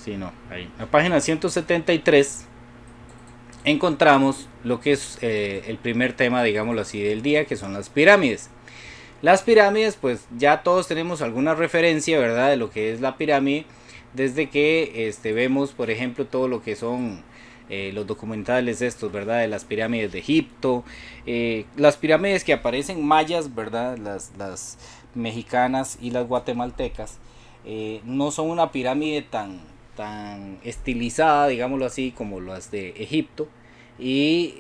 Sí, no, ahí. En la página 173 encontramos lo que es el primer tema, digámoslo así, del día, que son las pirámides. Las pirámides, pues ya todos tenemos alguna referencia, ¿verdad? De lo que es la pirámide, desde que vemos, por ejemplo, todo lo que son los documentales estos, ¿verdad? De las pirámides de Egipto, las pirámides que aparecen mayas, ¿verdad? Las mexicanas y las guatemaltecas, no son una pirámide tan estilizada, digámoslo así, como las de Egipto, y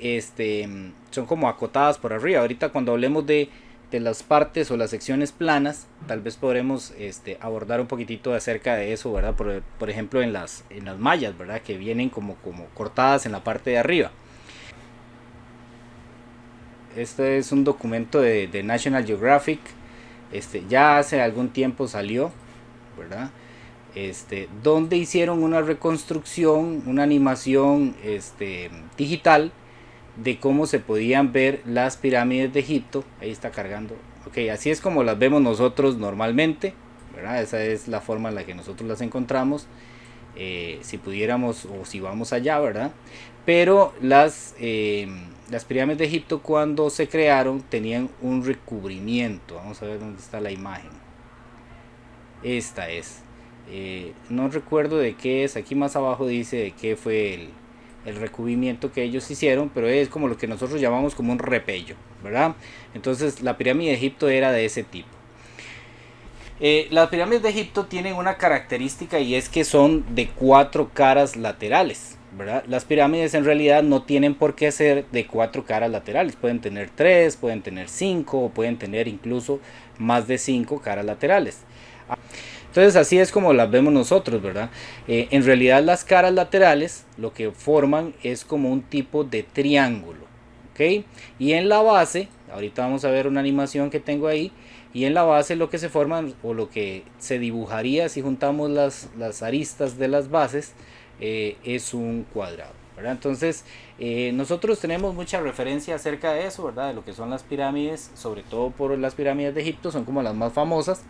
son como acotadas por arriba. Ahorita cuando hablemos de las partes o las secciones planas, tal vez podremos abordar un poquitito acerca de eso, ¿verdad? Por ejemplo, en las mallas, ¿verdad? Que vienen como cortadas en la parte de arriba. Este es un documento de National Geographic. Ya hace algún tiempo salió, ¿verdad? Donde hicieron una reconstrucción, una animación digital de cómo se podían ver las pirámides de Egipto. Ahí está cargando. Ok, así es como las vemos nosotros normalmente, ¿verdad? Esa es la forma en la que nosotros las encontramos. Si pudiéramos o si vamos allá, ¿verdad? Pero las pirámides de Egipto cuando se crearon tenían un recubrimiento. Vamos a ver dónde está la imagen. Esta es. No recuerdo de qué es. Aquí más abajo dice de qué fue el recubrimiento que ellos hicieron, pero es como lo que nosotros llamamos como un repello, ¿verdad? Entonces la pirámide de Egipto era de ese tipo. Las pirámides de Egipto tienen una característica y es que son de 4 caras laterales, ¿verdad? Las pirámides en realidad no tienen por qué ser de 4 caras laterales, pueden tener 3, pueden tener 5 o pueden tener incluso más de 5 caras laterales. Entonces así es como las vemos nosotros, ¿verdad? En realidad las caras laterales lo que forman es como un tipo de triángulo, ¿ok? Y en la base, ahorita vamos a ver una animación que tengo ahí, y en la base lo que se forma o lo que se dibujaría si juntamos las aristas de las bases es un cuadrado, ¿verdad? Entonces nosotros tenemos mucha referencia acerca de eso, ¿verdad? De lo que son las pirámides, sobre todo por las pirámides de Egipto, son como las más famosas.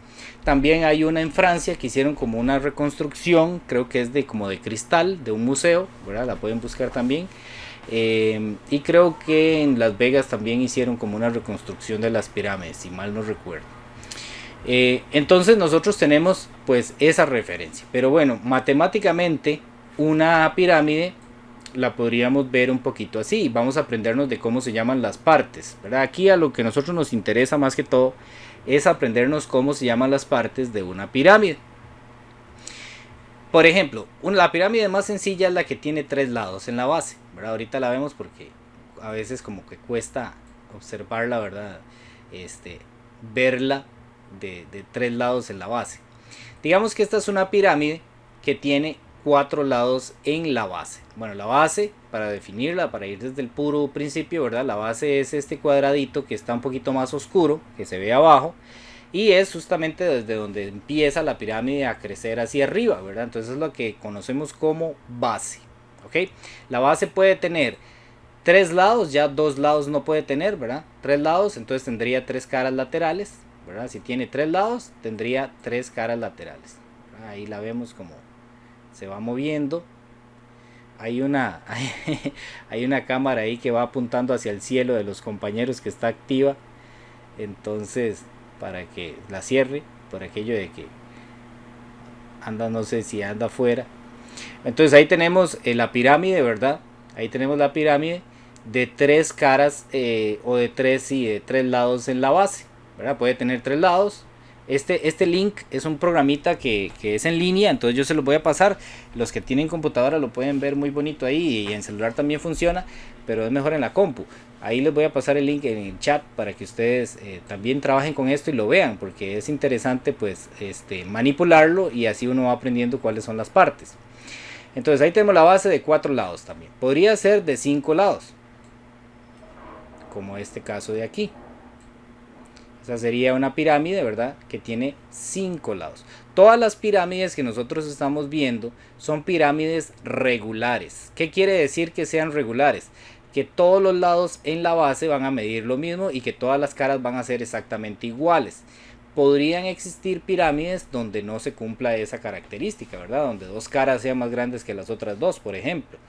También hay una en Francia que hicieron como una reconstrucción, creo que es como de cristal, de un museo, ¿verdad? La pueden buscar también. Y creo que en Las Vegas también hicieron como una reconstrucción de las pirámides, si mal no recuerdo. Entonces nosotros tenemos pues esa referencia. Pero bueno, matemáticamente una pirámide la podríamos ver un poquito así. Vamos a aprendernos de cómo se llaman las partes, ¿verdad? Aquí a lo que a nosotros nos interesa más que todo es aprendernos cómo se llaman las partes de una pirámide. Por ejemplo, la pirámide más sencilla es la que tiene 3 lados en la base, ¿verdad? Ahorita la vemos porque a veces como que cuesta observarla, ¿verdad? Verla de 3 lados en la base. Digamos que esta es una pirámide que tiene 4 lados en la base. Bueno, la base, para definirla, para ir desde el puro principio, ¿verdad? La base es este cuadradito que está un poquito más oscuro, que se ve abajo, y es justamente desde donde empieza la pirámide a crecer hacia arriba, ¿verdad? Entonces es lo que conocemos como base, ¿ok? La base puede tener 3 lados, ya 2 lados no puede tener, ¿verdad? 3 lados, entonces tendría 3 caras laterales, ¿verdad? Si tiene 3 lados, tendría 3 caras laterales. Ahí la vemos como se va moviendo. Hay una, hay una cámara ahí que va apuntando hacia el cielo de los compañeros que está activa. Entonces, para que la cierre, por aquello de que anda, no sé si anda afuera. Entonces ahí tenemos la pirámide, ¿verdad? Ahí tenemos la pirámide de 3 caras o de 3, sí, de 3 lados en la base, ¿verdad? Puede tener 3 lados. Este link es un programita que es en línea, entonces yo se los voy a pasar. Los que tienen computadora lo pueden ver muy bonito ahí, y en celular también funciona, pero es mejor en la compu. Ahí les voy a pasar el link en el chat para que ustedes también trabajen con esto y lo vean, porque es interesante pues manipularlo, y así uno va aprendiendo cuáles son las partes. Entonces ahí tenemos la base de 4 lados también. Podría ser de 5 lados, como este caso de aquí. Esa sería una pirámide, ¿verdad? Que tiene 5 lados. Todas las pirámides que nosotros estamos viendo son pirámides regulares. ¿Qué quiere decir que sean regulares? Que todos los lados en la base van a medir lo mismo y que todas las caras van a ser exactamente iguales. podrían existir pirámides donde no se cumpla esa característica, ¿verdad? Donde dos caras sean más grandes que las otras dos, por ejemplo.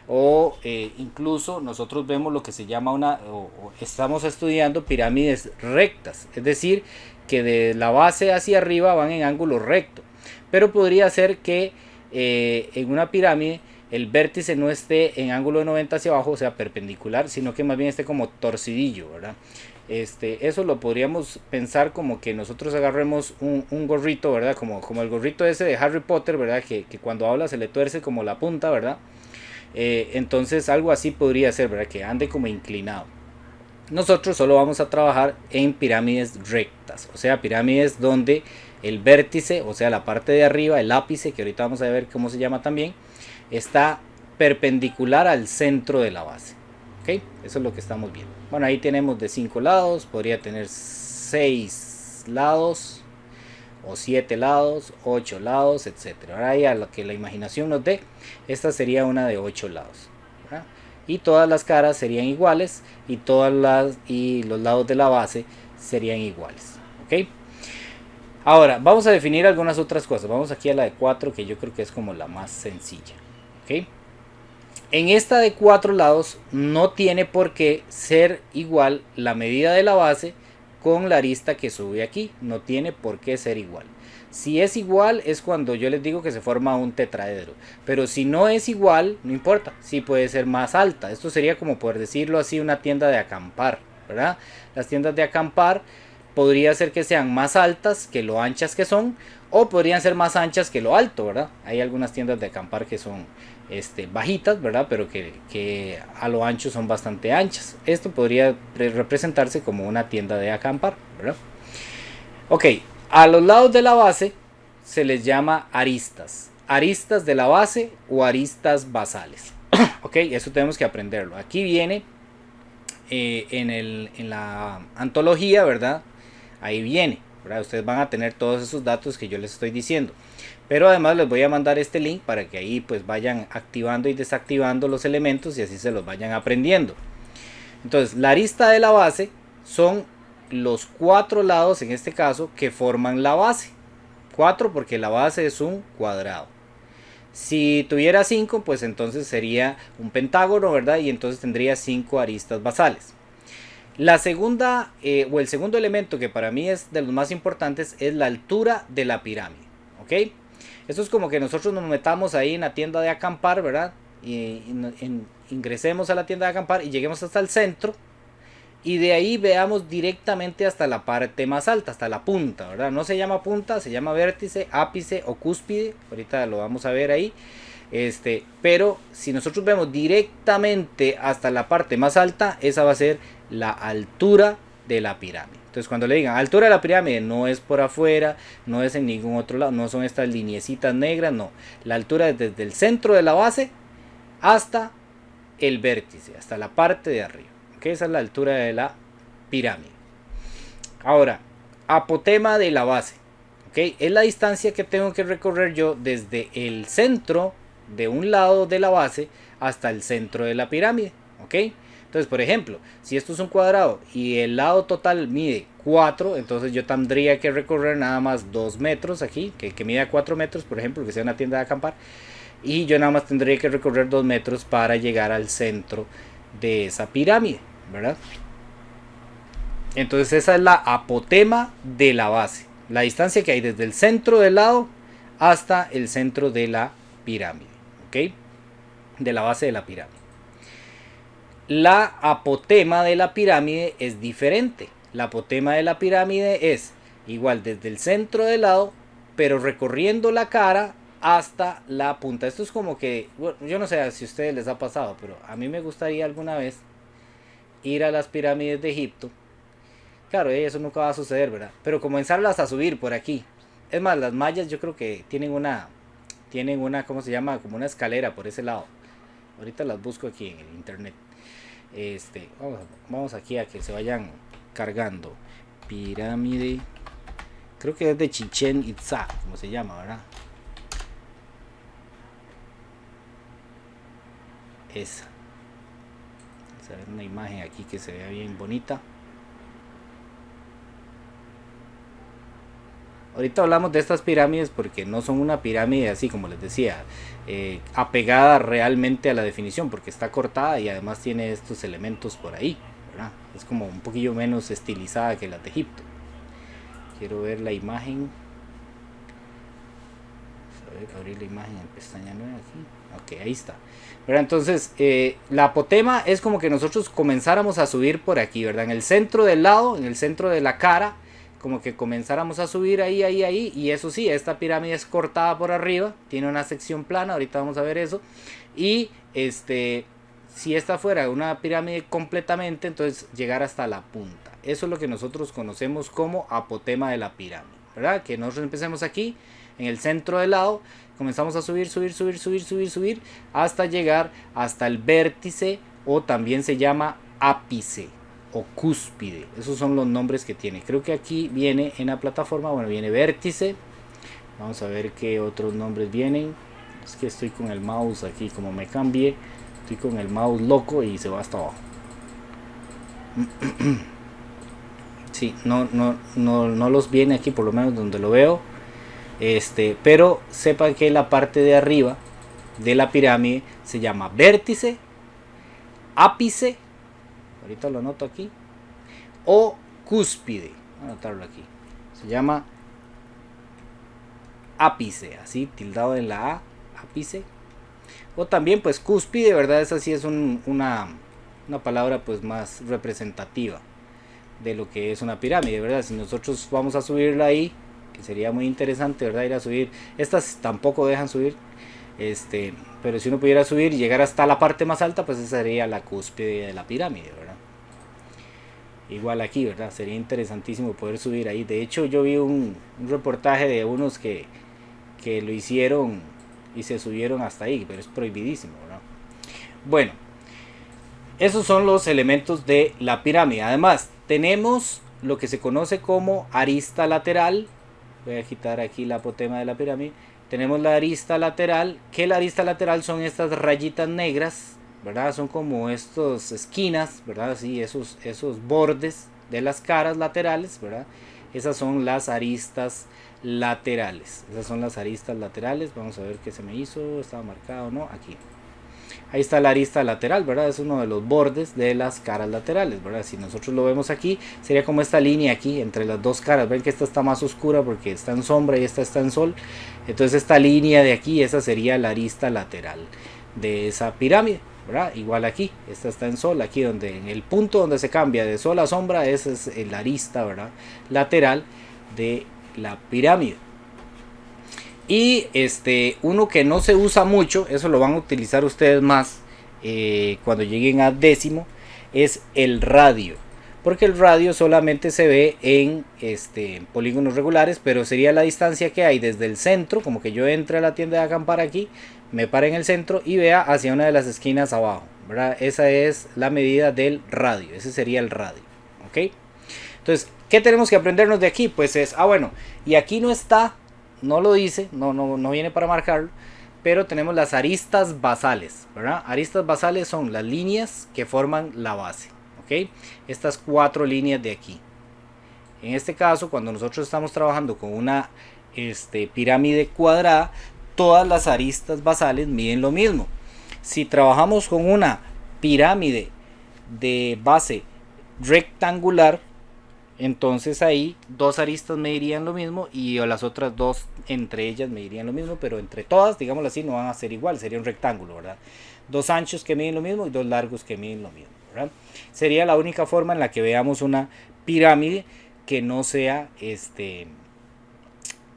O incluso nosotros vemos lo que se llama o estamos estudiando pirámides rectas, es decir, que de la base hacia arriba van en ángulo recto. Pero podría ser que en una pirámide el vértice no esté en ángulo de 90 hacia abajo, o sea, perpendicular, sino que más bien esté como torcidillo, ¿verdad? Eso lo podríamos pensar como que nosotros agarremos un gorrito, ¿verdad? Como el gorrito ese de Harry Potter, ¿verdad? Que cuando habla se le tuerce como la punta, ¿verdad? Entonces algo así podría ser, ¿verdad? Que ande como inclinado. Nosotros solo vamos a trabajar en pirámides rectas, o sea, pirámides donde el vértice, o sea, la parte de arriba, el ápice, que ahorita vamos a ver cómo se llama también, está perpendicular al centro de la base. ¿Ok? Eso es lo que estamos viendo. Bueno, ahí tenemos de 5 lados, podría tener 6 lados, o 7 lados, 8 lados, etcétera. Ahora ya lo que la imaginación nos dé, esta sería una de 8 lados, ¿verdad? Y todas las caras serían iguales y los lados de la base serían iguales, ¿ok? Ahora vamos a definir algunas otras cosas. Vamos aquí a la de 4, que yo creo que es como la más sencilla, ¿ok? En esta de 4 lados no tiene por qué ser igual la medida de la base con la arista que sube aquí. No tiene por qué ser igual. Si es igual es cuando yo les digo que se forma un tetraedro. Pero si no es igual, no importa. Sí puede ser más alta. Esto sería como por decirlo así una tienda de acampar, ¿verdad? Las tiendas de acampar podría ser que sean más altas que lo anchas que son, o podrían ser más anchas que lo alto, ¿verdad? Hay algunas tiendas de acampar que son bajitas, ¿verdad? Pero que a lo ancho son bastante anchas. Esto podría representarse como una tienda de acampar, ¿verdad? Ok, a los lados de la base se les llama aristas. Aristas de la base o aristas basales. Ok, eso tenemos que aprenderlo. Aquí viene en la antología, ¿verdad? Ahí viene, ¿verdad? Ustedes van a tener todos esos datos que yo les estoy diciendo. Pero además les voy a mandar este link para que ahí pues vayan activando y desactivando los elementos y así se los vayan aprendiendo. Entonces, la arista de la base son los 4 lados en este caso que forman la base. 4 porque la base es un cuadrado. Si tuviera 5, pues entonces sería un pentágono, ¿verdad? Y entonces tendría 5 aristas basales. La segunda o el segundo elemento que para mí es de los más importantes es la altura de la pirámide. ¿Ok? Esto es como que nosotros nos metamos ahí en la tienda de acampar, ¿verdad? Ingresemos a la tienda de acampar y lleguemos hasta el centro. Y de ahí veamos directamente hasta la parte más alta, hasta la punta, ¿verdad? No se llama punta, se llama vértice, ápice o cúspide. Ahorita lo vamos a ver ahí. Pero si nosotros vemos directamente hasta la parte más alta, esa va a ser la altura de la pirámide. Entonces cuando le digan altura de la pirámide, no es por afuera, no es en ningún otro lado, no son estas lineecitas negras, no. La altura es desde el centro de la base hasta el vértice, hasta la parte de arriba. ¿Okay? Esa es la altura de la pirámide. Ahora, apotema de la base. ¿Okay? Es la distancia que tengo que recorrer yo desde el centro de un lado de la base hasta el centro de la pirámide. ¿Ok? Entonces, por ejemplo, si esto es un cuadrado y el lado total mide 4, entonces yo tendría que recorrer nada más 2 metros aquí, que mida 4 metros, por ejemplo, que sea una tienda de acampar. Y yo nada más tendría que recorrer 2 metros para llegar al centro de esa pirámide, ¿verdad? Entonces esa es la apotema de la base. La distancia que hay desde el centro del lado hasta el centro de la pirámide. ¿Ok? De la base de la pirámide. La apotema de la pirámide es diferente. La apotema de la pirámide es igual desde el centro del lado, pero recorriendo la cara hasta la punta. Esto es como que, bueno, yo no sé si a ustedes les ha pasado, pero a mí me gustaría alguna vez ir a las pirámides de Egipto. Claro, eso nunca va a suceder, ¿verdad? Pero comenzarlas a subir por aquí. Es más, las mayas yo creo que tienen una, ¿cómo se llama? Como una escalera por ese lado. Ahorita las busco aquí en el internet. Vamos aquí a que se vayan cargando. Pirámide. Creo que es de Chichén Itzá, como se llama, ¿verdad? Esa. Vamos a ver una imagen aquí que se vea bien bonita. Ahorita hablamos de estas pirámides porque no son una pirámide así como les decía, apegada realmente a la definición, porque está cortada y además tiene estos elementos por ahí, ¿verdad? Es como un poquillo menos estilizada que las de Egipto. Quiero ver la imagen. A ver, abrir la imagen en pestaña nueva aquí. Ok, ahí está. Pero entonces, la apotema es como que nosotros comenzáramos a subir por aquí, ¿verdad? En el centro del lado, en el centro de la cara, como que comenzáramos a subir ahí, y eso sí, esta pirámide es cortada por arriba, tiene una sección plana, ahorita vamos a ver eso, y si esta fuera una pirámide completamente, entonces llegar hasta la punta. Eso es lo que nosotros conocemos como apotema de la pirámide, ¿verdad? Que nosotros empecemos aquí, en el centro del lado, comenzamos a subir, hasta llegar hasta el vértice, o también se llama ápice o cúspide. Esos son los nombres que tiene. Creo que aquí viene en la plataforma, bueno, viene vértice. Vamos a ver qué otros nombres vienen. Es que estoy con el mouse aquí, como me cambié, estoy con el mouse loco y se va hasta abajo. Sí, no los viene aquí, por lo menos donde lo veo. Pero sepan que la parte de arriba de la pirámide se llama vértice, ápice, ahorita lo anoto aquí, o cúspide. Voy a anotarlo aquí. Se llama ápice, así tildado en la A, ápice. O también pues cúspide, ¿verdad? Esa sí es una palabra pues más representativa de lo que es una pirámide, ¿verdad? Si nosotros vamos a subirla ahí, que sería muy interesante, ¿verdad? Ir a subir. Estas tampoco dejan subir. Pero si uno pudiera subir y llegar hasta la parte más alta, pues esa sería la cúspide de la pirámide, ¿verdad? Igual aquí, ¿verdad? Sería interesantísimo poder subir ahí. De hecho, yo vi un reportaje de unos que lo hicieron y se subieron hasta ahí, pero es prohibidísimo, ¿verdad? Bueno, esos son los elementos de la pirámide. Además, tenemos lo que se conoce como arista lateral. Voy a quitar aquí la apotema de la pirámide. Tenemos la arista lateral, que la arista lateral son estas rayitas negras, ¿verdad? Son como estas esquinas, ¿verdad? Sí, esos bordes de las caras laterales, ¿verdad? Esas son las aristas laterales. Esas son las aristas laterales. Vamos a ver qué se me hizo. Estaba marcado o no. Aquí. Ahí está la arista lateral, ¿verdad? Es uno de los bordes de las caras laterales, ¿verdad? Si nosotros lo vemos aquí, sería como esta línea aquí entre las dos caras. Ven que esta está más oscura porque está en sombra y esta está en sol. Entonces esta línea de aquí, esa sería la arista lateral de esa pirámide, ¿verdad? Igual aquí, esta está en sol, aquí donde en el punto donde se cambia de sol a sombra, esa es la arista, ¿verdad? Lateral de la pirámide. Y uno que no se usa mucho, eso lo van a utilizar ustedes más cuando lleguen a décimo, es el radio. Porque el radio solamente se ve en polígonos regulares, pero sería la distancia que hay desde el centro, como que yo entre a la tienda de acampar aquí, me pare en el centro y vea hacia una de las esquinas abajo, ¿verdad? Esa es la medida del radio, ese sería el radio, ¿ok? Entonces, ¿qué tenemos que aprendernos de aquí? Pues es, bueno, y aquí no está, no lo dice, no viene para marcarlo, pero tenemos las aristas basales, ¿verdad? Aristas basales son las líneas que forman la base, ¿ok? Estas 4 líneas de aquí. En este caso, cuando nosotros estamos trabajando con una pirámide cuadrada, todas las aristas basales miden lo mismo. Si trabajamos con una pirámide de base rectangular, entonces ahí 2 aristas medirían lo mismo y las otras 2 entre ellas medirían lo mismo, pero entre todas, digámoslo así, no van a ser igual, sería un rectángulo, ¿verdad? 2 anchos que miden lo mismo y 2 largos que miden lo mismo, ¿verdad? Sería la única forma en la que veamos una pirámide que no sea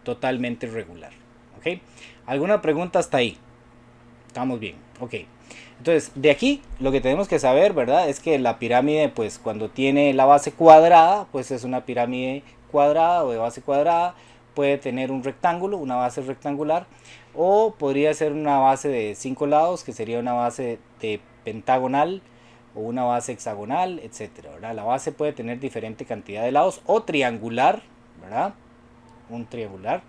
totalmente regular, ¿ok? ¿Alguna pregunta hasta ahí? Estamos bien, ok. Entonces, de aquí lo que tenemos que saber, ¿verdad? Es que la pirámide, pues cuando tiene la base cuadrada, pues es una pirámide cuadrada o de base cuadrada. Puede tener un rectángulo, una base rectangular, o podría ser una base de 5 lados, que sería una base de pentagonal o una base hexagonal, etcétera, ¿verdad? La base puede tener diferente cantidad de lados, o triangular, ¿verdad? Un triangular.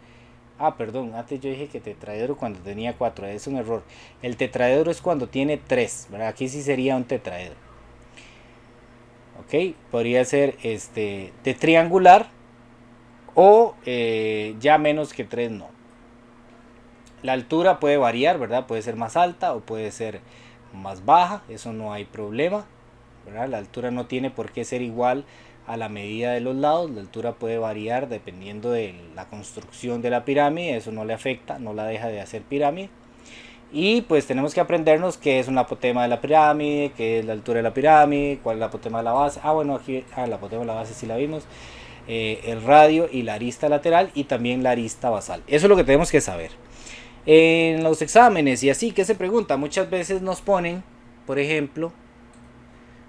Perdón, antes yo dije que tetraedro cuando tenía 4, es un error. El tetraedro es cuando tiene 3, ¿verdad? Aquí sí sería un tetraedro. Ok, podría ser de triangular o ya menos que 3 no. La altura puede variar, ¿verdad? Puede ser más alta o puede ser más baja, eso no hay problema, ¿verdad? La altura no tiene por qué ser igual a la medida de los lados, la altura puede variar dependiendo de la construcción de la pirámide, eso no le afecta, no la deja de hacer pirámide. Y pues tenemos que aprendernos qué es un apotema de la pirámide, qué es la altura de la pirámide, cuál es el apotema de la base. Bueno, aquí el apotema de la base sí la vimos. El radio y la arista lateral y también la arista basal. Eso es lo que tenemos que saber. En los exámenes y así, ¿qué se pregunta? Muchas veces nos ponen, por ejemplo,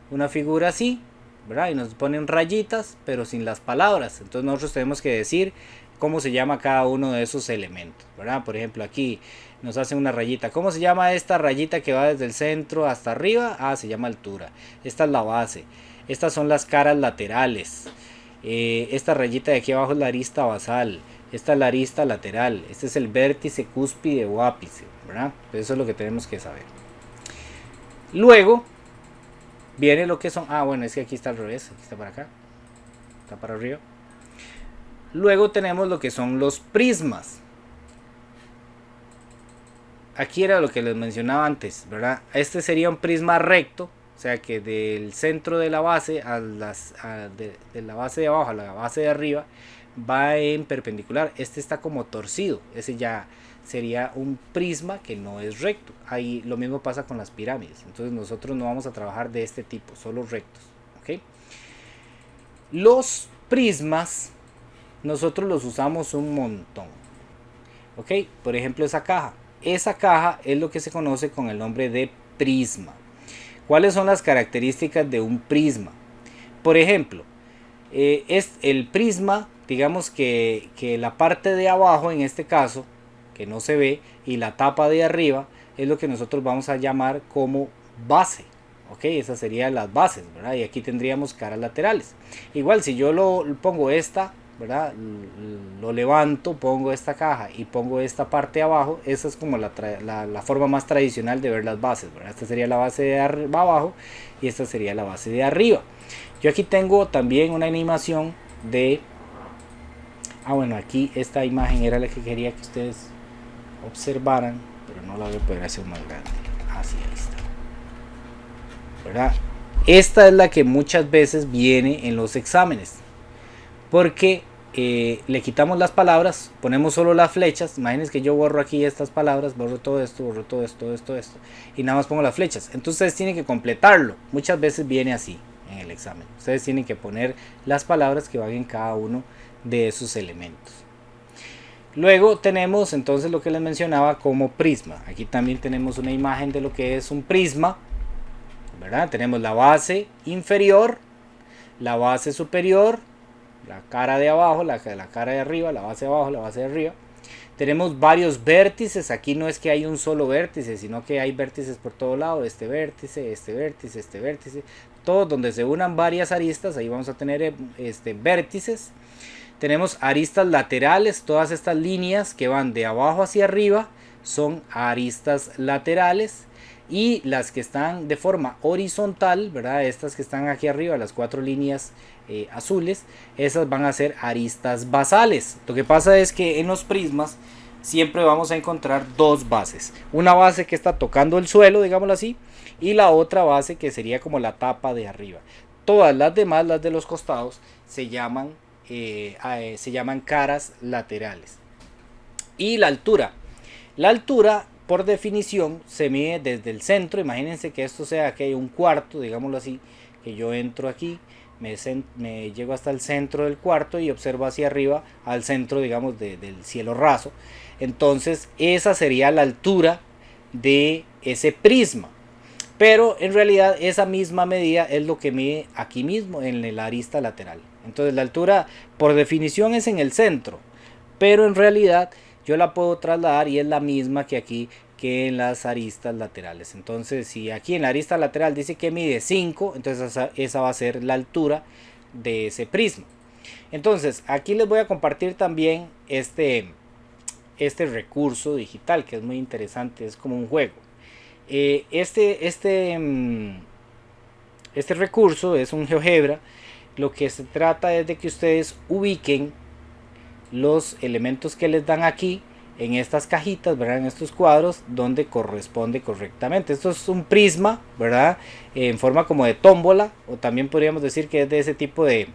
una figura así, ¿verdad? Y nos ponen rayitas, pero sin las palabras. Entonces nosotros tenemos que decir cómo se llama cada uno de esos elementos, ¿verdad? Por ejemplo, aquí nos hacen una rayita. ¿Cómo se llama esta rayita que va desde el centro hasta arriba? Se llama altura. Esta es la base. Estas son las caras laterales. Esta rayita de aquí abajo es la arista basal. Esta es la arista lateral. Este es el vértice, cúspide o ápice, ¿verdad? Eso es lo que tenemos que saber. Luego viene lo que son... bueno, es que aquí está al revés. Aquí está para acá. Está para arriba. Luego tenemos lo que son los prismas. Aquí era lo que les mencionaba antes, ¿verdad? Este sería un prisma recto. O sea que del centro de la base de la base de abajo a la base de arriba va en perpendicular. Este está como torcido. Ese ya sería un prisma que no es recto. Ahí lo mismo pasa con las pirámides. Entonces nosotros no vamos a trabajar de este tipo, solo rectos. ¿Okay? Los prismas nosotros los usamos un montón. ¿Ok? Por ejemplo, esa caja. Esa caja es lo que se conoce con el nombre de prisma. ¿Cuáles son las características de un prisma? Por ejemplo, es el prisma, digamos que la parte de abajo, en este caso, que no se ve, y la tapa de arriba, es lo que nosotros vamos a llamar como base. ¿Ok? Esas serían las bases, ¿verdad? Y aquí tendríamos caras laterales. Igual, si yo lo pongo esta, ¿verdad? Lo levanto, pongo esta caja y pongo esta parte de abajo. Esa es como la forma más tradicional de ver las bases, ¿verdad? Esta sería la base de abajo y esta sería la base de arriba. Yo aquí tengo también una animación de... bueno, aquí esta imagen era la que quería que ustedes observaran, pero no la voy a poder hacer más grande. Así, ahí está, ¿verdad? Esta es la que muchas veces viene en los exámenes, porque le quitamos las palabras, ponemos solo las flechas. Imagínense que yo borro aquí estas palabras, borro todo esto, esto, y nada más pongo las flechas. Entonces ustedes tienen que completarlo. Muchas veces viene así en el examen. Ustedes tienen que poner las palabras que van en cada uno de esos elementos. Luego tenemos entonces lo que les mencionaba como prisma. Aquí también tenemos una imagen de lo que es un prisma, ¿verdad? Tenemos la base inferior, la base superior, la cara de abajo, la cara de arriba, la base de abajo, la base de arriba. Tenemos varios vértices. Aquí no es que hay un solo vértice, sino que hay vértices por todo lado. Este vértice, este vértice, este vértice. Todos donde se unan varias aristas, ahí vamos a tener vértices. Tenemos aristas laterales. Todas estas líneas que van de abajo hacia arriba son aristas laterales. Y las que están de forma horizontal, ¿verdad? Estas que están aquí arriba, las 4 líneas azules, esas van a ser aristas basales. Lo que pasa es que en los prismas siempre vamos a encontrar dos bases. Una base que está tocando el suelo, digámoslo así, y la otra base que sería como la tapa de arriba. Todas las demás, las de los costados, se llaman caras laterales. Y la altura. La altura, por definición, se mide desde el centro. Imagínense que esto sea que hay un cuarto, digámoslo así, que yo entro aquí, me llego hasta el centro del cuarto y observo hacia arriba al centro, digamos, del cielo raso. Entonces esa sería la altura de ese prisma. Pero en realidad esa misma medida es lo que mide aquí mismo en el arista lateral. Entonces la altura por definición es en el centro, pero en realidad yo la puedo trasladar y es la misma que aquí, que en las aristas laterales. Entonces si aquí en la arista lateral dice que mide 5, entonces esa va a ser la altura de ese prisma. Entonces aquí les voy a compartir también este recurso digital que es muy interesante, es como un juego. Este recurso es un GeoGebra. Lo que se trata es de que ustedes ubiquen los elementos que les dan aquí en estas cajitas, ¿verdad? En estos cuadros donde corresponde correctamente. Esto es un prisma, ¿verdad? En forma como de tómbola, o también podríamos decir que es de ese tipo de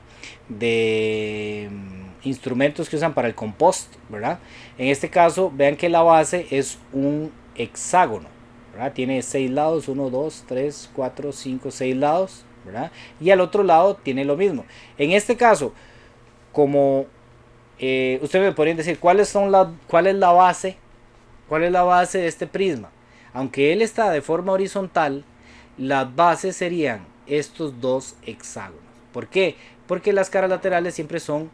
instrumentos que usan para el compost, ¿verdad? En este caso, vean que la base es un hexágono, ¿verdad? Tiene 6 lados, 1, 2, 3, 4, 5, 6 lados, ¿verdad? Y al otro lado tiene lo mismo. En este caso, como ustedes me podrían decir cuál es la base, cuál es la base de este prisma. Aunque él está de forma horizontal, las bases serían estos dos hexágonos. ¿Por qué? Porque las caras laterales siempre son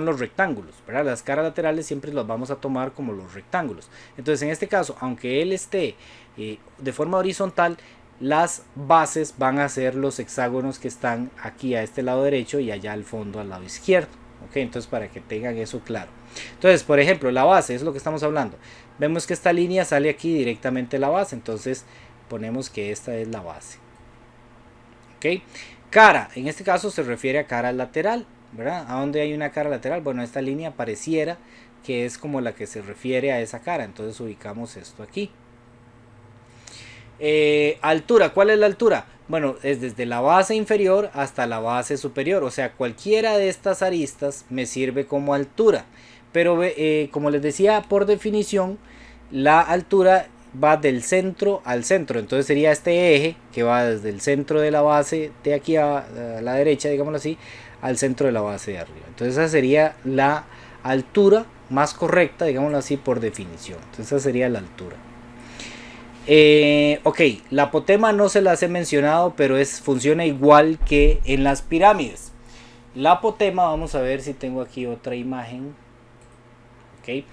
los rectángulos, ¿verdad? Las caras laterales siempre las vamos a tomar como los rectángulos. Entonces, en este caso, aunque él esté de forma horizontal, las bases van a ser los hexágonos que están aquí a este lado derecho y allá al fondo al lado izquierdo. ¿Ok? Entonces, para que tengan eso claro. Entonces, por ejemplo, la base es lo que estamos hablando. Vemos que esta línea sale aquí directamente de la base, entonces ponemos que esta es la base. ¿Ok? Cara, en este caso se refiere a cara lateral, ¿verdad? ¿A dónde hay una cara lateral? Bueno, esta línea pareciera que es como la que se refiere a esa cara, entonces ubicamos esto aquí. Altura, ¿cuál es la altura? Bueno, es desde la base inferior hasta la base superior, o sea, cualquiera de estas aristas me sirve como altura, pero como les decía, por definición, la altura va del centro al centro, entonces sería este eje que va desde el centro de la base de aquí a la derecha, digámoslo así, al centro de la base de arriba. Entonces esa sería la altura más correcta, digámoslo así, por definición. Entonces esa sería la altura. Ok, la apotema no se las he mencionado, pero funciona igual que en las pirámides. La apotema, vamos a ver si tengo aquí otra imagen. Ok,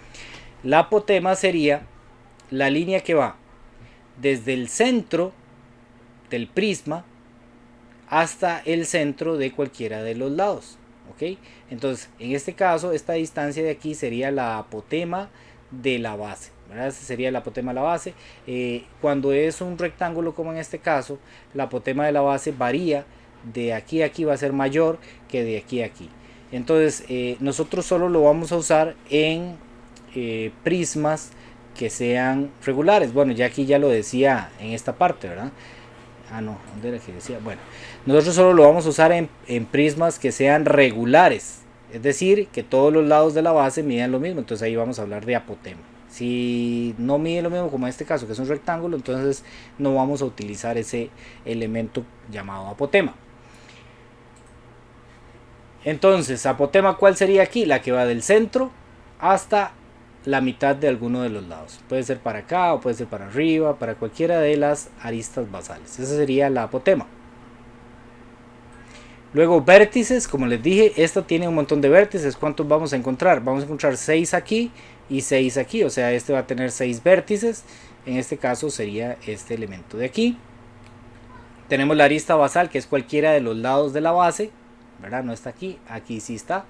la apotema sería la línea que va desde el centro del prisma hasta el centro de cualquiera de los lados. Ok, entonces en este caso esta distancia de aquí sería la apotema de la base. Esa sería la apotema de la base. Cuando es un rectángulo como en este caso, la apotema de la base varía. De aquí a aquí va a ser mayor que de aquí a aquí. Entonces nosotros solo lo vamos a usar en prismas que sean regulares. Bueno, ya aquí ya lo decía en esta parte, ¿verdad? Ah, no, ¿dónde era que decía? Bueno, nosotros solo lo vamos a usar en prismas que sean regulares. Es decir, que todos los lados de la base miden lo mismo. Entonces ahí vamos a hablar de apotema. Si no mide lo mismo como en este caso, que es un rectángulo, entonces no vamos a utilizar ese elemento llamado apotema. Entonces, apotema, ¿cuál sería aquí? La que va del centro hasta la mitad de alguno de los lados. Puede ser para acá o puede ser para arriba, para cualquiera de las aristas basales. Esa sería la apotema. Luego vértices, como les dije, esta tiene un montón de vértices. ¿Cuántos vamos a encontrar? Vamos a encontrar 6 aquí y 6 aquí, o sea, este va a tener 6 vértices. En este caso sería este elemento de aquí. Tenemos la arista basal, que es cualquiera de los lados de la base, ¿verdad? No está aquí, aquí sí está.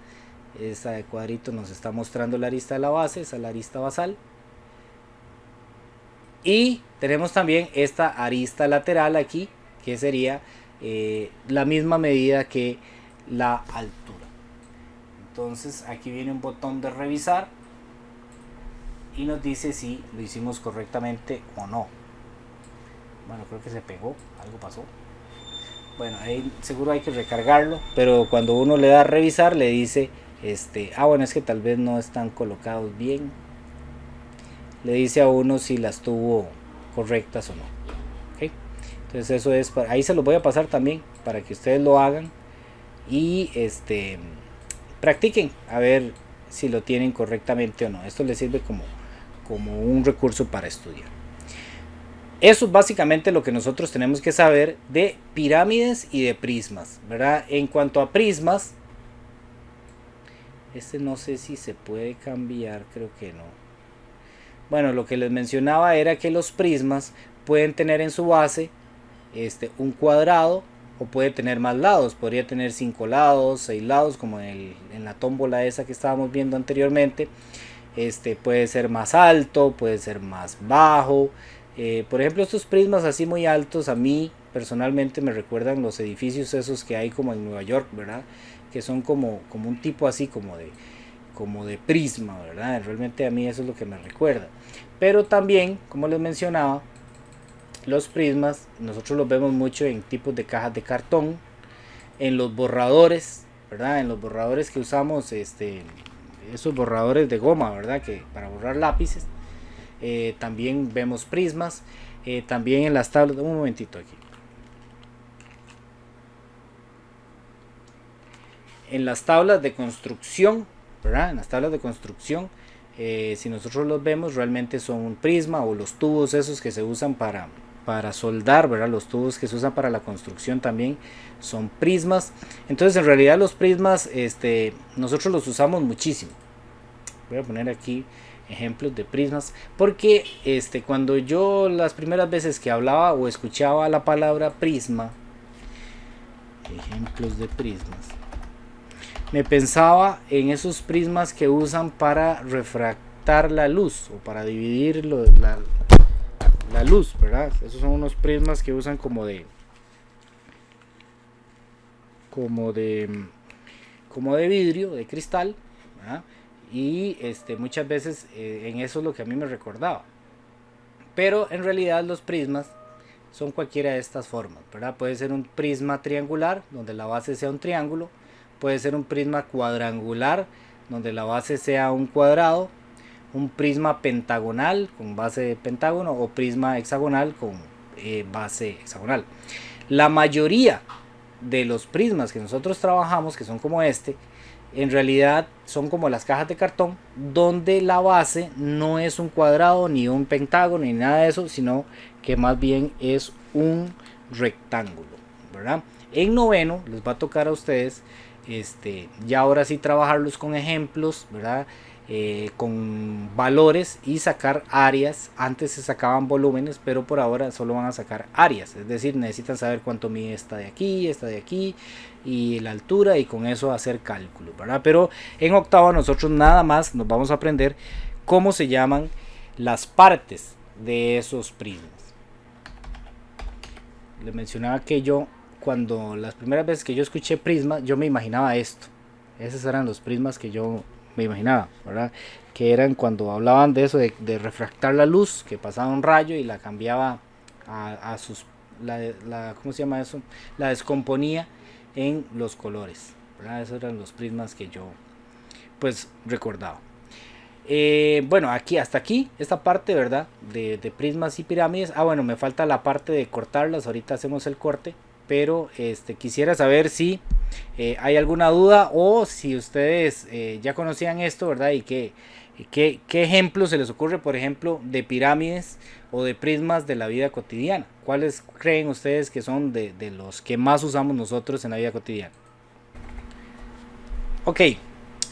Este cuadrito nos está mostrando la arista de la base, esa es la arista basal. Y tenemos también esta arista lateral aquí, que sería la misma medida que la altura. Entonces aquí viene un botón de revisar y nos dice si lo hicimos correctamente o no. Bueno, creo que se pegó, algo pasó. Bueno, ahí seguro hay que recargarlo, pero cuando uno le da a revisar le dice bueno, es que tal vez no están colocados bien. Le dice a uno si las tuvo correctas o no. ¿Okay? Entonces eso es ahí se los voy a pasar también para que ustedes lo hagan y practiquen a ver si lo tienen correctamente o no. Esto les sirve como un recurso para estudiar. Eso es básicamente lo que nosotros tenemos que saber de pirámides y de prismas, ¿verdad? En cuanto a prismas, no sé si se puede cambiar, creo que no. Bueno, lo que les mencionaba era que los prismas pueden tener en su base un cuadrado o puede tener más lados. Podría tener 5 lados, 6 lados, como en la tómbola esa que estábamos viendo anteriormente. Puede ser más alto, puede ser más bajo. Por ejemplo, estos prismas así muy altos a mí personalmente me recuerdan los edificios esos que hay como en Nueva York, ¿verdad? que son como un tipo así como de prisma, ¿verdad? Realmente a mí eso es lo que me recuerda. Pero también, como les mencionaba, los prismas nosotros los vemos mucho en tipos de cajas de cartón, en los borradores, ¿verdad? En los borradores que usamos, esos borradores de goma, ¿verdad? Que para borrar lápices, también vemos prismas, también en las tablas, un momentito aquí. En las tablas de construcción, ¿verdad? En las tablas de construcción, si nosotros los vemos, realmente son un prisma, o los tubos esos que se usan para soldar, ¿verdad? Los tubos que se usan para la construcción también son prismas. Entonces, en realidad los prismas, nosotros los usamos muchísimo. Voy a poner aquí ejemplos de prismas, porque cuando yo las primeras veces que hablaba o escuchaba la palabra prisma, ejemplos de prismas, me pensaba en esos prismas que usan para refractar la luz o para dividir la luz, ¿verdad? Esos son unos prismas que usan como de vidrio, de cristal, ¿verdad? Y muchas veces en eso es lo que a mí me recordaba. Pero en realidad los prismas son cualquiera de estas formas, ¿verdad? Puede ser un prisma triangular, donde la base sea un triángulo. Puede ser un prisma cuadrangular, donde la base sea un cuadrado. Un prisma pentagonal con base de pentágono, o prisma hexagonal con base hexagonal. La mayoría de los prismas que nosotros trabajamos, que son como en realidad son como las cajas de cartón, donde la base no es un cuadrado, ni un pentágono, ni nada de eso, sino que más bien es un rectángulo, ¿verdad? En noveno les va a tocar a ustedes ya ahora sí trabajarlos con ejemplos, ¿verdad? Con valores y sacar áreas. Antes se sacaban volúmenes, pero por ahora solo van a sacar áreas, es decir, necesitan saber cuánto mide esta de aquí y la altura, y con eso hacer cálculos, ¿verdad? Pero en octavo nosotros nada más nos vamos a aprender cómo se llaman las partes de esos prismas. Les mencionaba que yo, cuando las primeras veces que yo escuché prisma, yo me imaginaba esto. Esos eran los prismas que yo me imaginaba, ¿verdad? Que eran cuando hablaban de eso, de refractar la luz, que pasaba un rayo y la cambiaba a sus, ¿cómo se llama eso? La descomponía en los colores, ¿verdad? Esos eran los prismas que yo pues recordaba. Bueno, aquí hasta aquí esta parte, ¿verdad? De prismas y pirámides. Bueno, me falta la parte de cortarlas, ahorita hacemos el corte, pero quisiera saber si hay alguna duda, o si ustedes ya conocían esto, ¿verdad? Y qué ejemplo se les ocurre, por ejemplo, de pirámides o de prismas de la vida cotidiana. ¿Cuáles creen ustedes que son de los que más usamos nosotros en la vida cotidiana? Ok,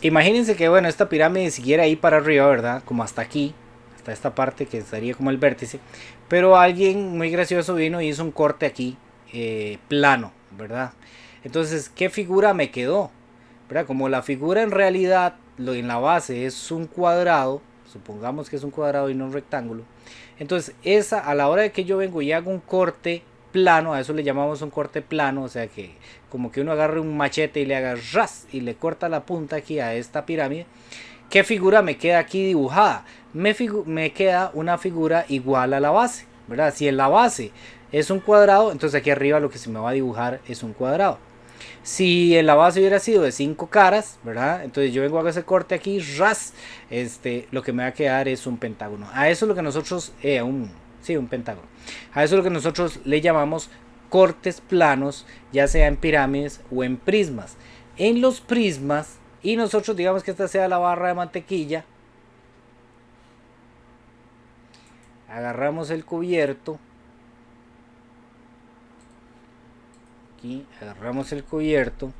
imagínense que bueno, esta pirámide siguiera ahí para arriba, ¿verdad? Como hasta aquí, hasta esta parte que estaría como el vértice, pero alguien muy gracioso vino y hizo un corte aquí plano, ¿verdad? Entonces, ¿qué figura me quedó? ¿Verdad? Como la figura en realidad en la base es un cuadrado, supongamos que es un cuadrado y no un rectángulo, entonces esa, a la hora de que yo vengo y hago un corte plano, a eso le llamamos un corte plano, o sea que como que uno agarre un machete y le haga ras y le corta la punta aquí a esta pirámide, ¿qué figura me queda aquí dibujada? Me queda una figura igual a la base, ¿verdad? Si en la base es un cuadrado, entonces aquí arriba lo que se me va a dibujar es un cuadrado. Si en la base hubiera sido de 5 caras, ¿verdad? Entonces yo vengo a ese corte aquí, ras, lo que me va a quedar es un pentágono. A eso es lo que nosotros, un pentágono. A eso es lo que nosotros le llamamos cortes planos, ya sea en pirámides o en prismas. En los prismas, y nosotros digamos que esta sea la barra de mantequilla, agarramos el cubierto, aquí agarramos el cubierto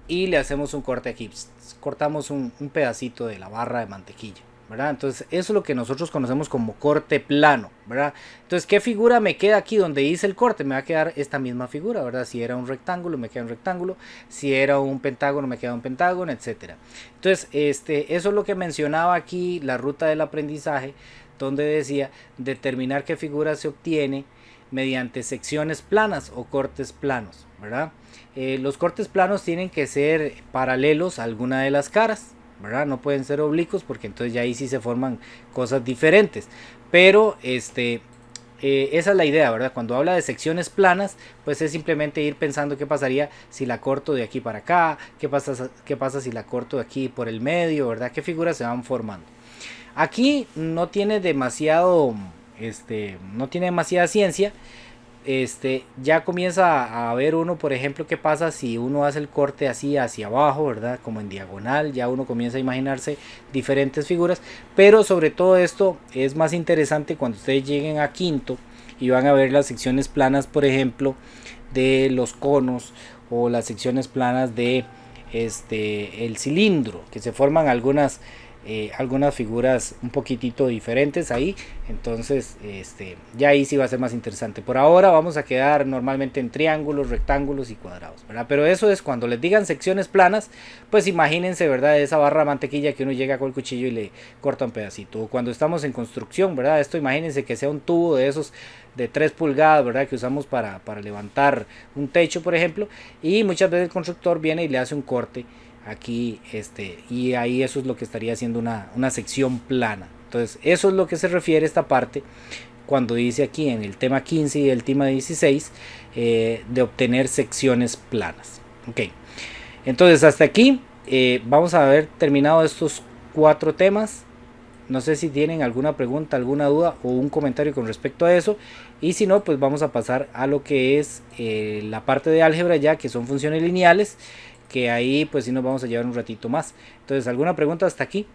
y le hacemos un corte aquí, cortamos un pedacito de la barra de mantequilla, ¿verdad? Entonces eso es lo que nosotros conocemos como corte plano, ¿verdad? Entonces, ¿qué figura me queda aquí donde hice el corte? Me va a quedar esta misma figura, ¿verdad? Si era un rectángulo, me queda un rectángulo. Si era un pentágono, me queda un pentágono, etcétera. Entonces, eso es lo que mencionaba aquí la ruta del aprendizaje, donde decía determinar qué figura se obtiene mediante secciones planas o cortes planos, ¿verdad? Los cortes planos tienen que ser paralelos a alguna de las caras, ¿verdad? No pueden ser oblicuos porque entonces ya ahí sí se forman cosas diferentes. Pero esa es la idea, ¿verdad? Cuando habla de secciones planas, pues es simplemente ir pensando qué pasaría si la corto de aquí para acá, qué pasa si la corto de aquí por el medio, ¿verdad? ¿Qué figuras se van formando? Aquí no tiene demasiado, no tiene demasiada ciencia. Ya comienza a ver uno, por ejemplo, qué pasa si uno hace el corte así hacia abajo, ¿verdad? Como en diagonal, ya uno comienza a imaginarse diferentes figuras, pero sobre todo esto es más interesante cuando ustedes lleguen a quinto y van a ver las secciones planas, por ejemplo, de los conos o las secciones planas de el cilindro, que se forman algunas figuras un poquitito diferentes ahí. Entonces ya ahí sí va a ser más interesante. Por ahora vamos a quedar normalmente en triángulos, rectángulos y cuadrados, ¿verdad? Pero eso es cuando les digan secciones planas, pues imagínense, ¿verdad? Esa barra de mantequilla que uno llega con el cuchillo y le corta un pedacito. O cuando estamos en construcción, ¿verdad? Esto imagínense que sea un tubo de esos de 3 pulgadas, ¿verdad? Que usamos para levantar un techo, por ejemplo. Y muchas veces el constructor viene y le hace un corte aquí, y ahí eso es lo que estaría haciendo una sección plana. Entonces eso es lo que se refiere esta parte cuando dice aquí en el tema 15 y el tema 16 de obtener secciones planas. Ok, entonces hasta aquí vamos a haber terminado estos 4 temas. No sé si tienen alguna pregunta, alguna duda o un comentario con respecto a eso. Y si no, pues vamos a pasar a lo que es la parte de álgebra ya, que son funciones lineales, que ahí pues sí nos vamos a llevar un ratito más. Entonces, ¿alguna pregunta hasta aquí?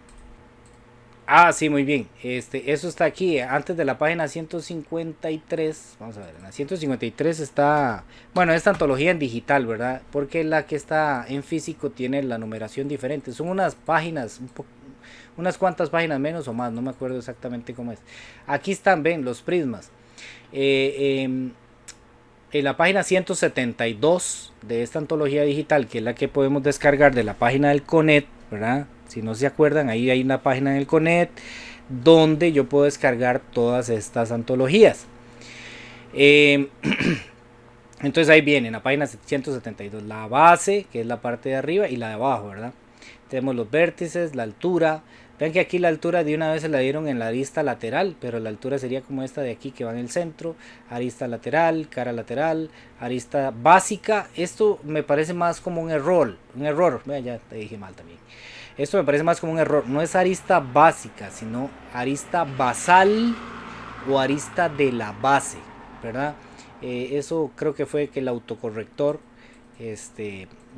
Ah, sí, muy bien. Eso está aquí, antes de la página 153. Vamos a ver, en la 153 está, bueno, esta antología en digital, ¿verdad? Porque la que está en físico tiene la numeración diferente. Son unas páginas, unas cuantas páginas menos o más, no me acuerdo exactamente cómo es. Aquí están, ven, los prismas. En la página 172 de esta antología digital, que es la que podemos descargar de la página del CONET, ¿verdad? Si no se acuerdan, ahí hay una página del CONET donde yo puedo descargar todas estas antologías. Entonces ahí viene, en la página 172, la base, que es la parte de arriba, y la de abajo, ¿verdad? Tenemos los vértices, la altura. Vean que aquí la altura de una vez se la dieron en la arista lateral, pero la altura sería como esta de aquí que va en el centro. Arista lateral, cara lateral, arista básica. Esto me parece más como un error. Vean, ya te dije mal también. Esto me parece más como un error. No es arista básica, sino arista basal o arista de la base, ¿verdad? Eso creo que fue que el autocorrector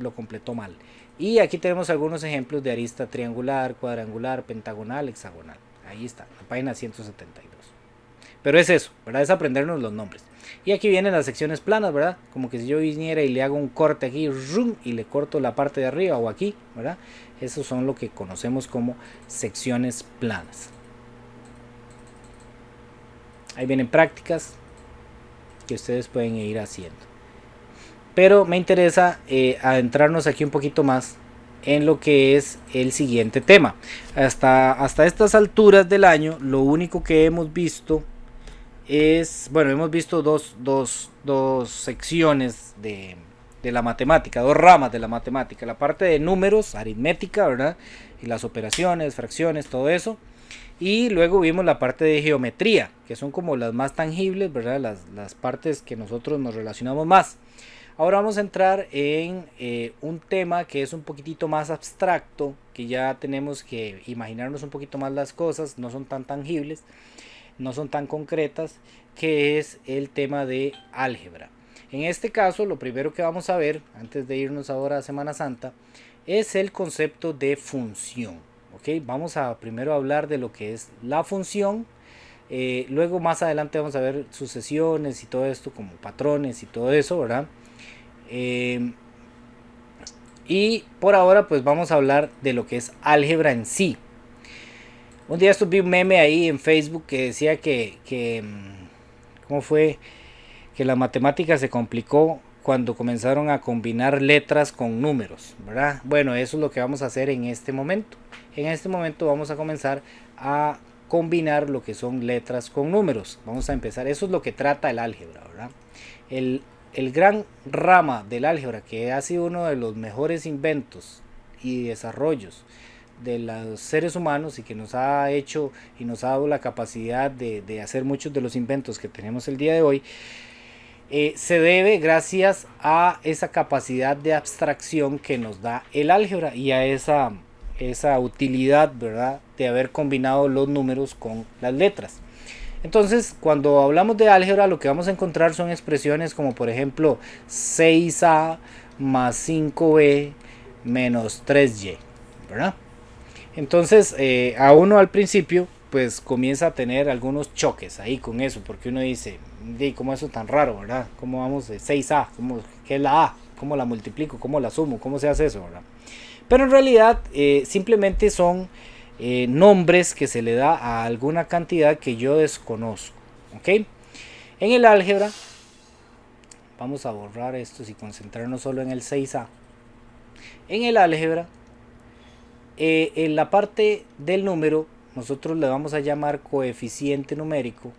lo completó mal. Y aquí tenemos algunos ejemplos de arista triangular, cuadrangular, pentagonal, hexagonal. Ahí está, la página 172. Pero es eso, ¿verdad? Es aprendernos los nombres. Y aquí vienen las secciones planas, ¿verdad? Como que si yo viniera y le hago un corte aquí, y le corto la parte de arriba o aquí, ¿verdad? Esos son lo que conocemos como secciones planas. Ahí vienen prácticas que ustedes pueden ir haciendo. Pero me interesa adentrarnos aquí un poquito más en lo que es el siguiente tema. Hasta estas alturas del año, lo único que hemos visto es, bueno, hemos visto dos secciones de la matemática, dos ramas de la matemática. La parte de números, aritmética, ¿verdad? Y las operaciones, fracciones, todo eso. Y luego vimos la parte de geometría, que son como las más tangibles, ¿verdad? Las partes que nosotros nos relacionamos más. Ahora vamos a entrar en un tema que es un poquitito más abstracto, que ya tenemos que imaginarnos un poquito más las cosas, no son tan tangibles, no son tan concretas, que es el tema de álgebra. En este caso, lo primero que vamos a ver, antes de irnos ahora a Semana Santa, es el concepto de función. ¿Okay? Vamos a primero hablar de lo que es la función. Luego más adelante vamos a ver sucesiones y todo esto, como patrones y todo eso, ¿verdad? Y por ahora pues vamos a hablar de lo que es álgebra en sí. Un día vi un meme ahí en Facebook que decía que ¿cómo fue? Que la matemática se complicó cuando comenzaron a combinar letras con números, ¿verdad? Bueno, eso es lo que vamos a hacer en este momento. En este momento vamos a comenzar a combinar lo que son letras con números. Vamos a empezar, eso es lo que trata el álgebra, ¿verdad? El gran rama del álgebra, que ha sido uno de los mejores inventos y desarrollos de los seres humanos y que nos ha hecho y nos ha dado la capacidad de hacer muchos de los inventos que tenemos el día de hoy, se debe gracias a esa capacidad de abstracción que nos da el álgebra y a esa utilidad, ¿verdad?, de haber combinado los números con las letras. Entonces, cuando hablamos de álgebra, lo que vamos a encontrar son expresiones como, por ejemplo, 6a más 5b menos 3y, ¿verdad? Entonces, a uno al principio, pues comienza a tener algunos choques ahí con eso, porque uno dice, ¿cómo eso es tan raro, verdad? ¿Cómo vamos de 6a? ¿Qué es la a? ¿Cómo la multiplico? ¿Cómo la sumo? ¿Cómo se hace eso, verdad? Pero en realidad, simplemente son nombres que se le da a alguna cantidad que yo desconozco, ¿ok? En el álgebra, vamos a borrar esto y concentrarnos solo en el 6a. En el álgebra, en la parte del número, nosotros le vamos a llamar coeficiente numérico.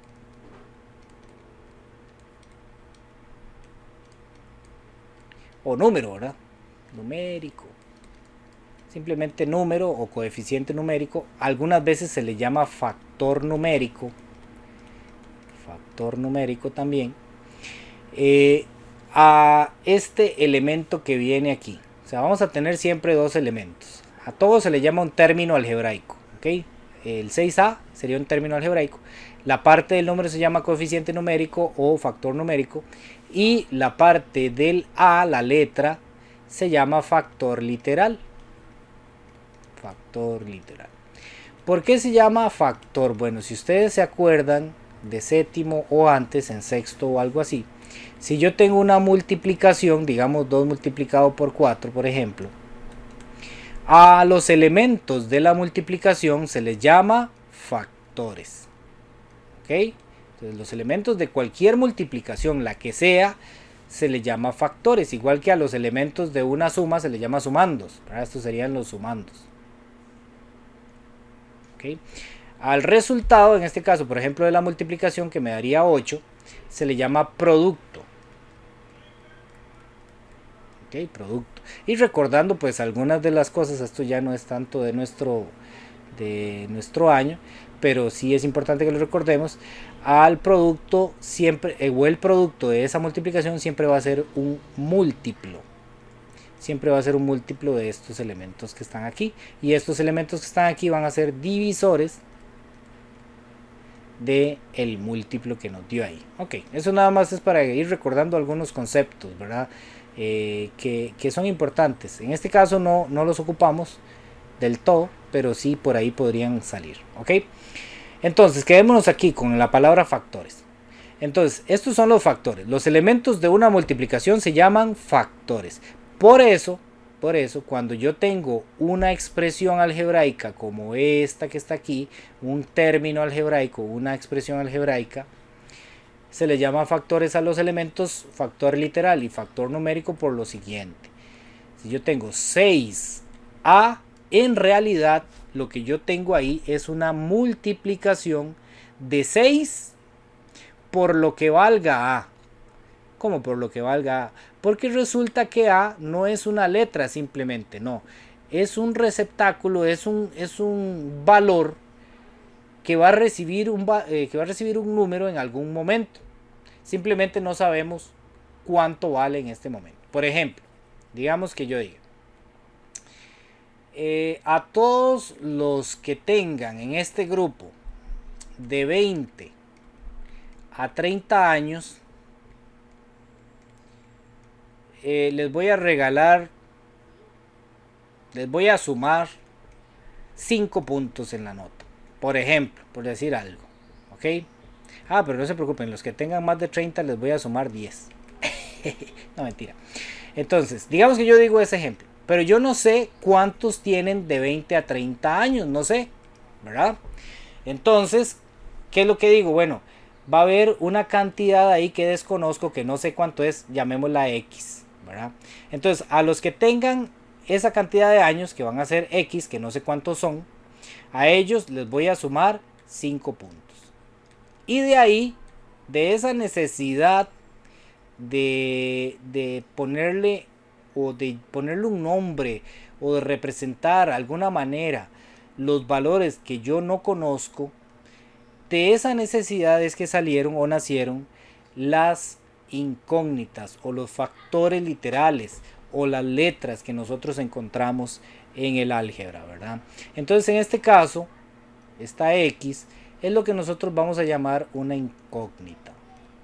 O número, ¿verdad? Numérico. Simplemente número o coeficiente numérico. Algunas veces se le llama factor numérico. Factor numérico también. A este elemento que viene aquí. O sea, vamos a tener siempre dos elementos. A todo se le llama un término algebraico. ¿Okay? El 6a sería un término algebraico. La parte del número se llama coeficiente numérico o factor numérico. Y la parte del a, la letra, se llama factor literal. Factor literal. ¿Por qué se llama factor? Bueno, si ustedes se acuerdan de séptimo o antes, en sexto o algo así, si yo tengo una multiplicación, digamos 2 multiplicado por 4, por ejemplo, a los elementos de la multiplicación se les llama factores. ¿Ok? Entonces, los elementos de cualquier multiplicación, la que sea, se le llama factores, igual que a los elementos de una suma se le llama sumandos. Estos serían los sumandos. ¿Okay? Al resultado, en este caso, por ejemplo, de la multiplicación, que me daría 8, se le llama producto. ¿Okay? Producto. Y recordando pues algunas de las cosas, esto ya no es tanto de nuestro año, pero sí es importante que lo recordemos. Al producto siempre, o el producto de esa multiplicación siempre va a ser un múltiplo. Siempre va a ser un múltiplo de estos elementos que están aquí. Y estos elementos que están aquí van a ser divisores de el múltiplo que nos dio ahí. Ok, eso nada más es para ir recordando algunos conceptos, ¿verdad? Que son importantes. En este caso no los ocupamos del todo, pero sí por ahí podrían salir. Ok, entonces quedémonos aquí con la palabra factores. Entonces, estos son los factores. Los elementos de una multiplicación se llaman factores. Por eso, cuando yo tengo una expresión algebraica como esta que está aquí, un término algebraico, una expresión algebraica, se le llama factores a los elementos factor literal y factor numérico por lo siguiente. Si yo tengo 6a, en realidad lo que yo tengo ahí es una multiplicación de 6 por lo que valga a. ¿Cómo por lo que valga a? Porque resulta que a no es una letra simplemente, no. Es un receptáculo, es un valor que va a recibir un número en algún momento. Simplemente no sabemos cuánto vale en este momento. Por ejemplo, digamos que yo diga, a todos los que tengan en este grupo de 20 a 30 años, les voy a regalar, les voy a sumar 5 puntos en la nota, por ejemplo, por decir algo, ¿ok? Pero no se preocupen, los que tengan más de 30 les voy a sumar 10. No, mentira. Entonces, digamos que yo digo ese ejemplo, pero yo no sé cuántos tienen de 20 a 30 años, no sé, ¿verdad? Entonces, ¿qué es lo que digo? Bueno, va a haber una cantidad ahí que desconozco, que no sé cuánto es, llamémosla X, ¿verdad? Entonces, a los que tengan esa cantidad de años, que van a ser X, que no sé cuántos son, a ellos les voy a sumar 5 puntos. Y de ahí, de esa necesidad de ponerle un nombre o de representar de alguna manera los valores que yo no conozco, de esa necesidad es que salieron o nacieron las incógnitas o los factores literales o las letras que nosotros encontramos en el álgebra, ¿verdad? Entonces en este caso, esta X es lo que nosotros vamos a llamar una incógnita.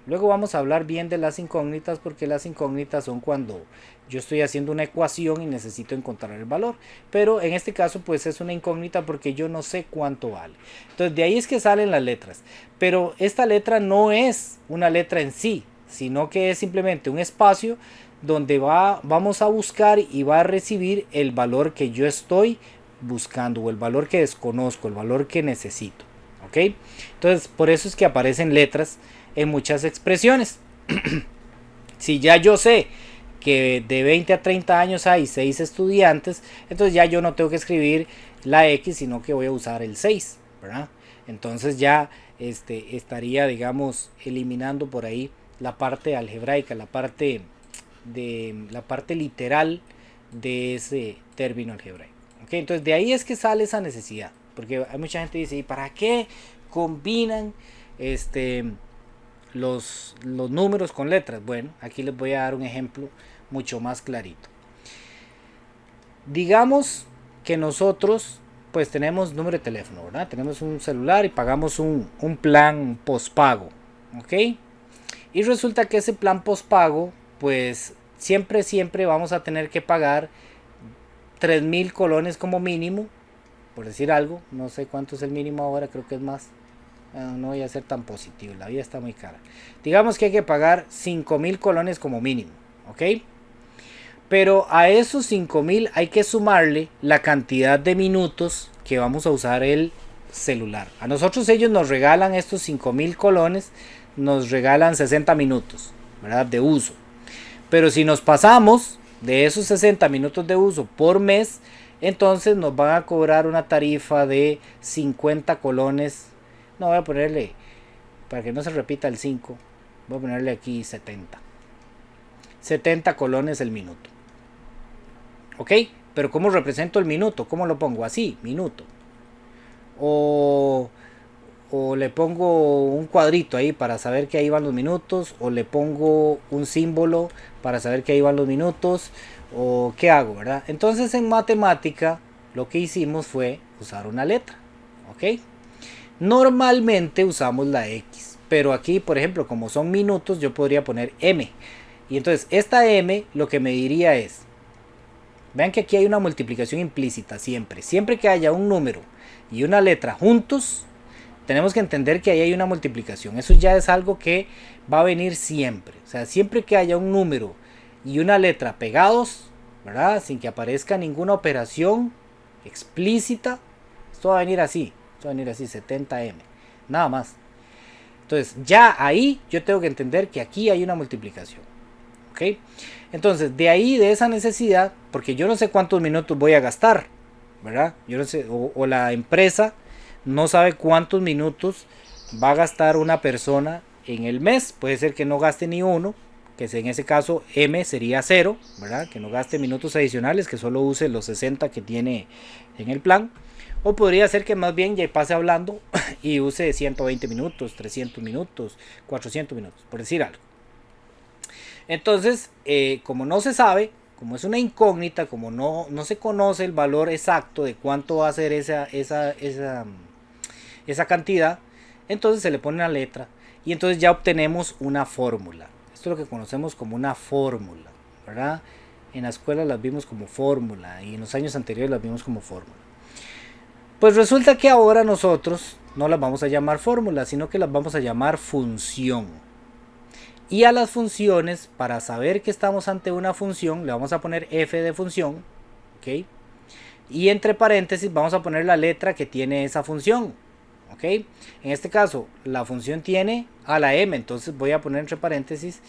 Luego vamos a hablar bien de las incógnitas, porque las incógnitas son cuando yo estoy haciendo una ecuación y necesito encontrar el valor. Pero en este caso pues es una incógnita porque yo no sé cuánto vale. Entonces de ahí es que salen las letras. Pero esta letra no es una letra en sí, sino que es simplemente un espacio donde vamos a buscar y va a recibir el valor que yo estoy buscando, o el valor que desconozco, el valor que necesito. ¿Ok? Entonces por eso es que aparecen letras en muchas expresiones. Si ya yo sé que de 20 a 30 años hay 6 estudiantes, entonces ya yo no tengo que escribir la X, sino que voy a usar el 6, ¿verdad? Entonces ya estaría, digamos, eliminando por ahí la parte algebraica, la parte literal de ese término algebraico. ¿Okay? Entonces de ahí es que sale esa necesidad, porque hay mucha gente que dice, ¿y para qué combinan los números con letras? Bueno, aquí les voy a dar un ejemplo mucho más clarito. Digamos que nosotros pues tenemos número de teléfono, ¿verdad? Tenemos un celular y pagamos un plan postpago, ¿ok? Y resulta que ese plan postpago pues siempre vamos a tener que pagar 3.000 colones como mínimo, por decir algo. No sé cuánto es el mínimo ahora, creo que es más. No voy a ser tan positivo, la vida está muy cara. Digamos que hay que pagar 5.000 colones como mínimo, ¿ok? Pero a esos 5.000 hay que sumarle la cantidad de minutos que vamos a usar el celular. A nosotros ellos nos regalan estos 5.000 colones, nos regalan 60 minutos, ¿verdad? De uso. Pero si nos pasamos de esos 60 minutos de uso por mes, entonces nos van a cobrar una tarifa de 50 colones. No, voy a ponerle, para que no se repita el 5, voy a ponerle aquí 70. 70 colones el minuto. ¿Ok? Pero ¿cómo represento el minuto? ¿Cómo lo pongo? Así, minuto. O le pongo un cuadrito ahí para saber que ahí van los minutos. O le pongo un símbolo para saber que ahí van los minutos. O ¿qué hago, verdad? Entonces en matemática lo que hicimos fue usar una letra. ¿Ok? Normalmente usamos la X, pero aquí, por ejemplo, como son minutos, yo podría poner M. Y entonces esta M lo que me diría es, vean que aquí hay una multiplicación implícita siempre. Siempre que haya un número y una letra juntos, tenemos que entender que ahí hay una multiplicación. Eso ya es algo que va a venir siempre. O sea, siempre que haya un número y una letra pegados, ¿verdad? Sin que aparezca ninguna operación explícita, esto va a venir así. Va a venir así, 70M, nada más. Entonces ya ahí yo tengo que entender que aquí hay una multiplicación, ¿ok? Entonces de ahí, de esa necesidad, porque yo no sé cuántos minutos voy a gastar, ¿verdad? Yo no sé, o la empresa no sabe cuántos minutos va a gastar una persona en el mes. Puede ser que no gaste ni uno, que en ese caso M sería 0, ¿verdad? Que no gaste minutos adicionales, que solo use los 60 que tiene en el plan. O podría ser que más bien ya pase hablando y use 120 minutos, 300 minutos, 400 minutos, por decir algo. Entonces, como no se sabe, como es una incógnita, como no se conoce el valor exacto de cuánto va a ser esa cantidad, entonces se le pone una letra y entonces ya obtenemos una fórmula. Esto es lo que conocemos como una fórmula, ¿verdad? En la escuela las vimos como fórmula y en los años anteriores las vimos como fórmula. Pues resulta que ahora nosotros no las vamos a llamar fórmula, sino que las vamos a llamar función. Y a las funciones, para saber que estamos ante una función, le vamos a poner f de función, ¿ok? Y entre paréntesis vamos a poner la letra que tiene esa función, ¿ok? En este caso, la función tiene a la m, entonces voy a poner entre paréntesis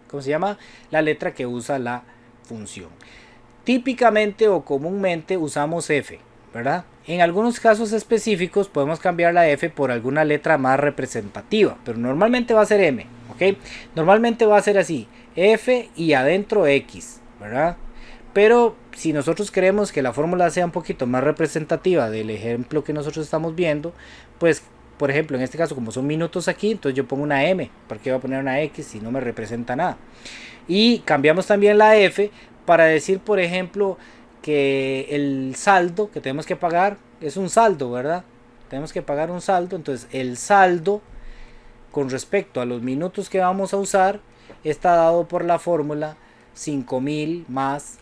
¿cómo se llama? La letra que usa la función. Típicamente o comúnmente usamos f, ¿verdad? En algunos casos específicos podemos cambiar la F por alguna letra más representativa, pero normalmente va a ser M, ¿ok? Normalmente va a ser así, F y adentro X, ¿verdad? Pero si nosotros queremos que la fórmula sea un poquito más representativa del ejemplo que nosotros estamos viendo, pues por ejemplo en este caso como son minutos aquí, entonces yo pongo una M, porque voy a poner una X si no me representa nada. Y cambiamos también la F para decir por ejemplo que el saldo que tenemos que pagar es un saldo, ¿verdad? Tenemos que pagar un saldo, entonces el saldo con respecto a los minutos que vamos a usar está dado por la fórmula 5000 más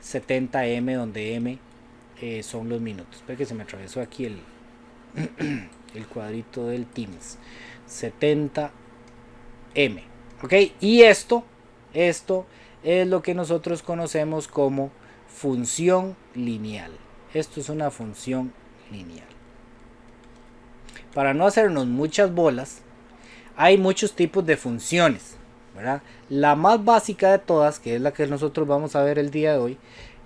70m, donde m son los minutos. Espera que se me atravesó aquí el cuadrito del Teams. 70m. Ok, y esto es lo que nosotros conocemos como función lineal. Esto es una función lineal. Para no hacernos muchas bolas, hay muchos tipos de funciones, ¿verdad? La más básica de todas, que es la que nosotros vamos a ver el día de hoy,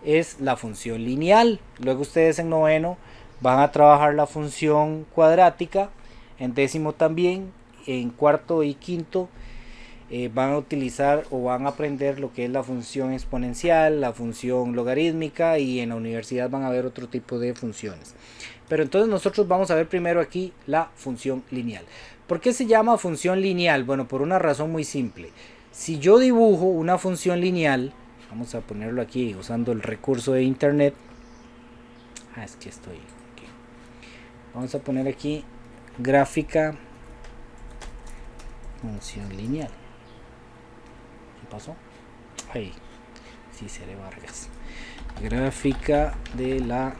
es la función lineal. Luego ustedes en noveno van a trabajar la función cuadrática, en décimo también, en cuarto y quinto van a utilizar o van a aprender lo que es la función exponencial, la función logarítmica, y en la universidad van a ver otro tipo de funciones. Pero entonces nosotros vamos a ver primero aquí la función lineal. ¿Por qué se llama función lineal? Bueno, por una razón muy simple. Si yo dibujo una función lineal, vamos a ponerlo aquí usando el recurso de internet. Es que estoy aquí. Vamos a poner aquí gráfica función lineal. ¿Qué pasó? Ahí, sí, seré Vargas. Gráfica de la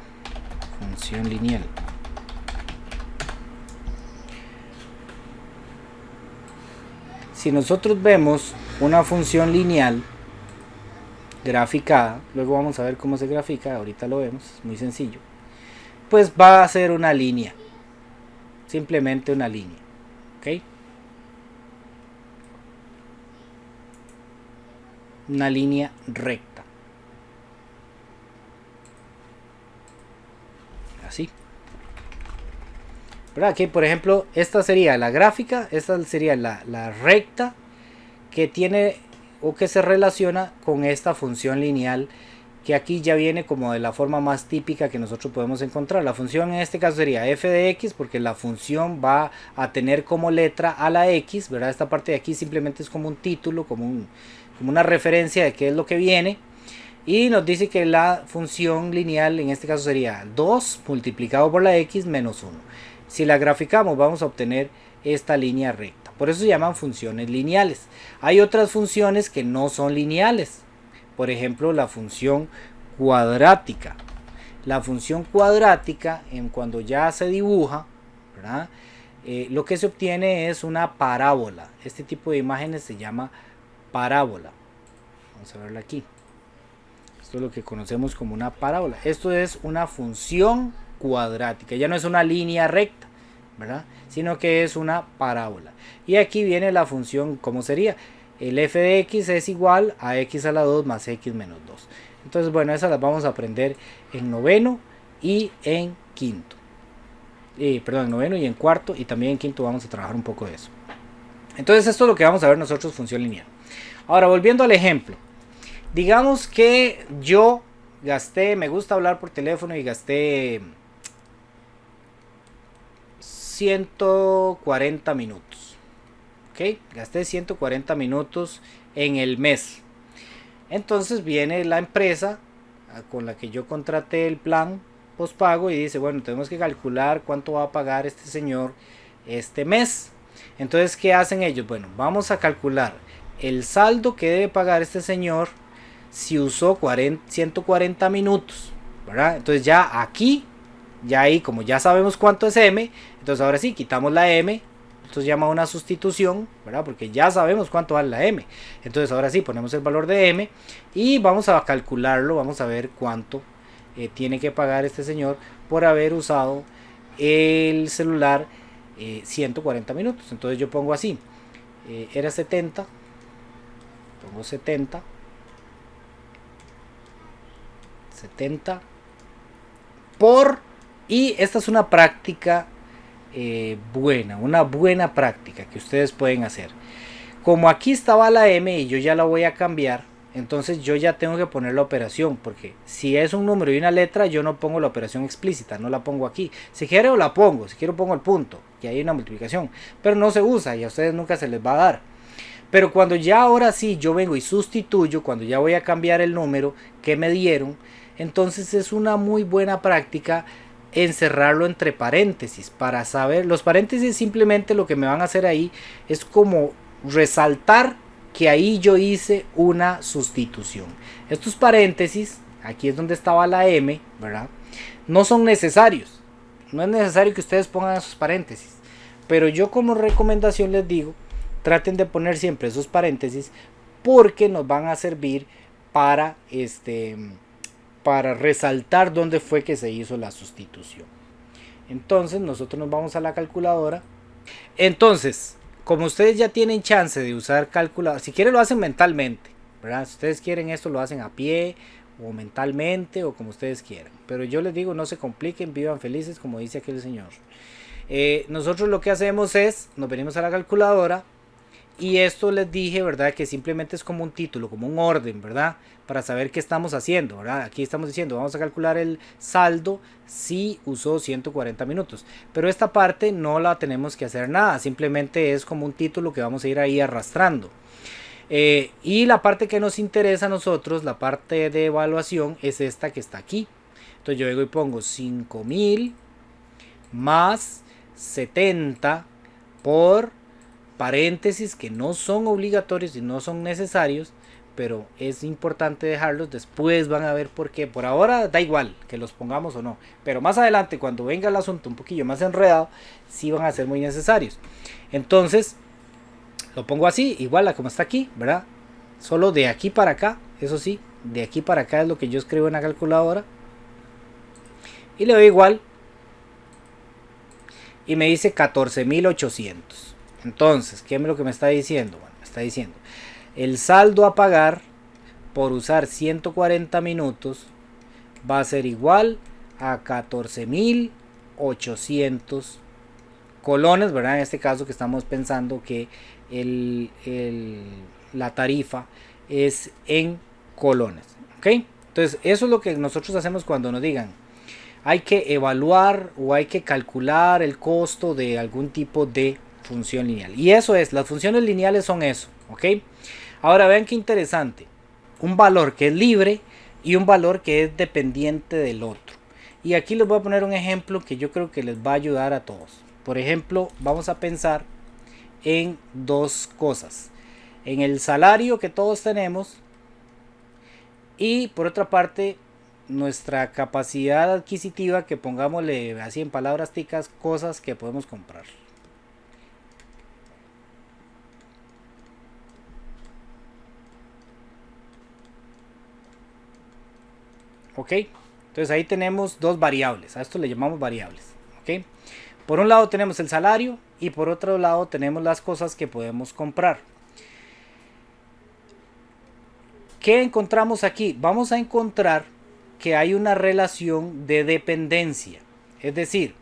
función lineal. Si nosotros vemos una función lineal graficada, luego vamos a ver cómo se grafica, ahorita lo vemos, es muy sencillo, pues va a ser una línea, simplemente una línea, ¿ok? Una línea recta, así. ¿Verdad? Aquí, por ejemplo, esta sería la gráfica, esta sería la recta que tiene o que se relaciona con esta función lineal, que aquí ya viene como de la forma más típica que nosotros podemos encontrar. La función en este caso sería f de x, porque la función va a tener como letra a la x, ¿verdad? Esta parte de aquí simplemente es como un título, como una referencia de qué es lo que viene. Y nos dice que la función lineal en este caso sería 2 multiplicado por la x menos 1. Si la graficamos vamos a obtener esta línea recta. Por eso se llaman funciones lineales. Hay otras funciones que no son lineales. Por ejemplo, la función cuadrática. La función cuadrática, cuando ya se dibuja, ¿verdad? Lo que se obtiene es una parábola. Este tipo de imágenes se llama parábola. Vamos a verla aquí. Esto es lo que conocemos como una parábola. Esto es una función cuadrática. Ya no es una línea recta, ¿verdad? Sino que es una parábola. Y aquí viene la función, ¿cómo sería? El f de x es igual a x a la 2 más x menos 2. Entonces, bueno, esas las vamos a aprender en noveno y en quinto. Perdón, en noveno y en cuarto, y también en quinto vamos a trabajar un poco de eso. Entonces, esto es lo que vamos a ver nosotros, función lineal. Ahora, volviendo al ejemplo. Digamos que yo gasté, me gusta hablar por teléfono y gasté 140 minutos. ¿Ok? Gasté 140 minutos en el mes. Entonces viene la empresa con la que yo contraté el plan postpago y dice, bueno, tenemos que calcular cuánto va a pagar este señor este mes. Entonces, ¿qué hacen ellos? Bueno, vamos a calcular el saldo que debe pagar este señor si usó 140 minutos, ¿verdad? Entonces ya aquí, ya ahí como ya sabemos cuánto es m, entonces ahora sí, quitamos la m, esto se llama una sustitución, ¿verdad? Porque ya sabemos cuánto vale la m, entonces ahora sí, ponemos el valor de m y vamos a calcularlo, vamos a ver cuánto tiene que pagar este señor por haber usado el celular 140 minutos, entonces yo pongo así, era 70, pongo 70 por, y esta es una práctica una buena práctica que ustedes pueden hacer. Como aquí estaba la M y yo ya la voy a cambiar, entonces yo ya tengo que poner la operación, porque si es un número y una letra, yo no pongo la operación explícita, no la pongo aquí. Si quiero la pongo, si quiero pongo el punto, y hay una multiplicación, pero no se usa y a ustedes nunca se les va a dar. Pero cuando ya ahora sí yo vengo y sustituyo, cuando ya voy a cambiar el número que me dieron, entonces es una muy buena práctica encerrarlo entre paréntesis para saber. Los paréntesis simplemente lo que me van a hacer ahí es como resaltar que ahí yo hice una sustitución. Estos paréntesis, aquí es donde estaba la M, ¿verdad? No son necesarios. No es necesario que ustedes pongan esos paréntesis. Pero yo como recomendación les digo, traten de poner siempre esos paréntesis porque nos van a servir para para resaltar dónde fue que se hizo la sustitución. Entonces nosotros nos vamos a la calculadora. Entonces, como ustedes ya tienen chance de usar calculadora, si quieren lo hacen mentalmente, ¿verdad? Si ustedes quieren esto lo hacen a pie o mentalmente o como ustedes quieran. Pero yo les digo, no se compliquen, vivan felices como dice aquel señor. Nosotros lo que hacemos es, nos venimos a la calculadora. Y esto les dije, ¿verdad? Que simplemente es como un título, como un orden, ¿verdad? Para saber qué estamos haciendo, ¿verdad? Aquí estamos diciendo, vamos a calcular el saldo si usó 140 minutos. Pero esta parte no la tenemos que hacer nada, simplemente es como un título que vamos a ir ahí arrastrando. Y la parte que nos interesa a nosotros, la parte de evaluación, es esta que está aquí. Entonces yo vengo y pongo 5000 más 70 por paréntesis que no son obligatorios y no son necesarios, pero es importante dejarlos. Después van a ver por qué. Por ahora da igual que los pongamos o no, pero más adelante cuando venga el asunto un poquillo más enredado, sí van a ser muy necesarios. Entonces lo pongo así, igual a como está aquí, ¿verdad? Solo de aquí para acá, eso sí, de aquí para acá es lo que yo escribo en la calculadora. Y le doy igual. Y me dice 14.800. Entonces, ¿qué es lo que me está diciendo? Bueno, me está diciendo, el saldo a pagar por usar 140 minutos va a ser igual a 14.800 colones, ¿verdad? En este caso que estamos pensando que la tarifa es en colones, ¿ok? Entonces, eso es lo que nosotros hacemos cuando nos digan, hay que evaluar o hay que calcular el costo de algún tipo de función lineal. Y eso es, las funciones lineales son eso, ¿ok? Ahora vean qué interesante. Un valor que es libre y un valor que es dependiente del otro. Y aquí les voy a poner un ejemplo que yo creo que les va a ayudar a todos. Por ejemplo, vamos a pensar en dos cosas. En el salario que todos tenemos y por otra parte nuestra capacidad adquisitiva, que pongámosle así en palabras ticas, cosas que podemos comprar. Ok, entonces ahí tenemos dos variables, a esto le llamamos variables. Ok, por un lado tenemos el salario y por otro lado tenemos las cosas que podemos comprar. ¿Qué encontramos aquí? Vamos a encontrar que hay una relación de dependencia, es decir,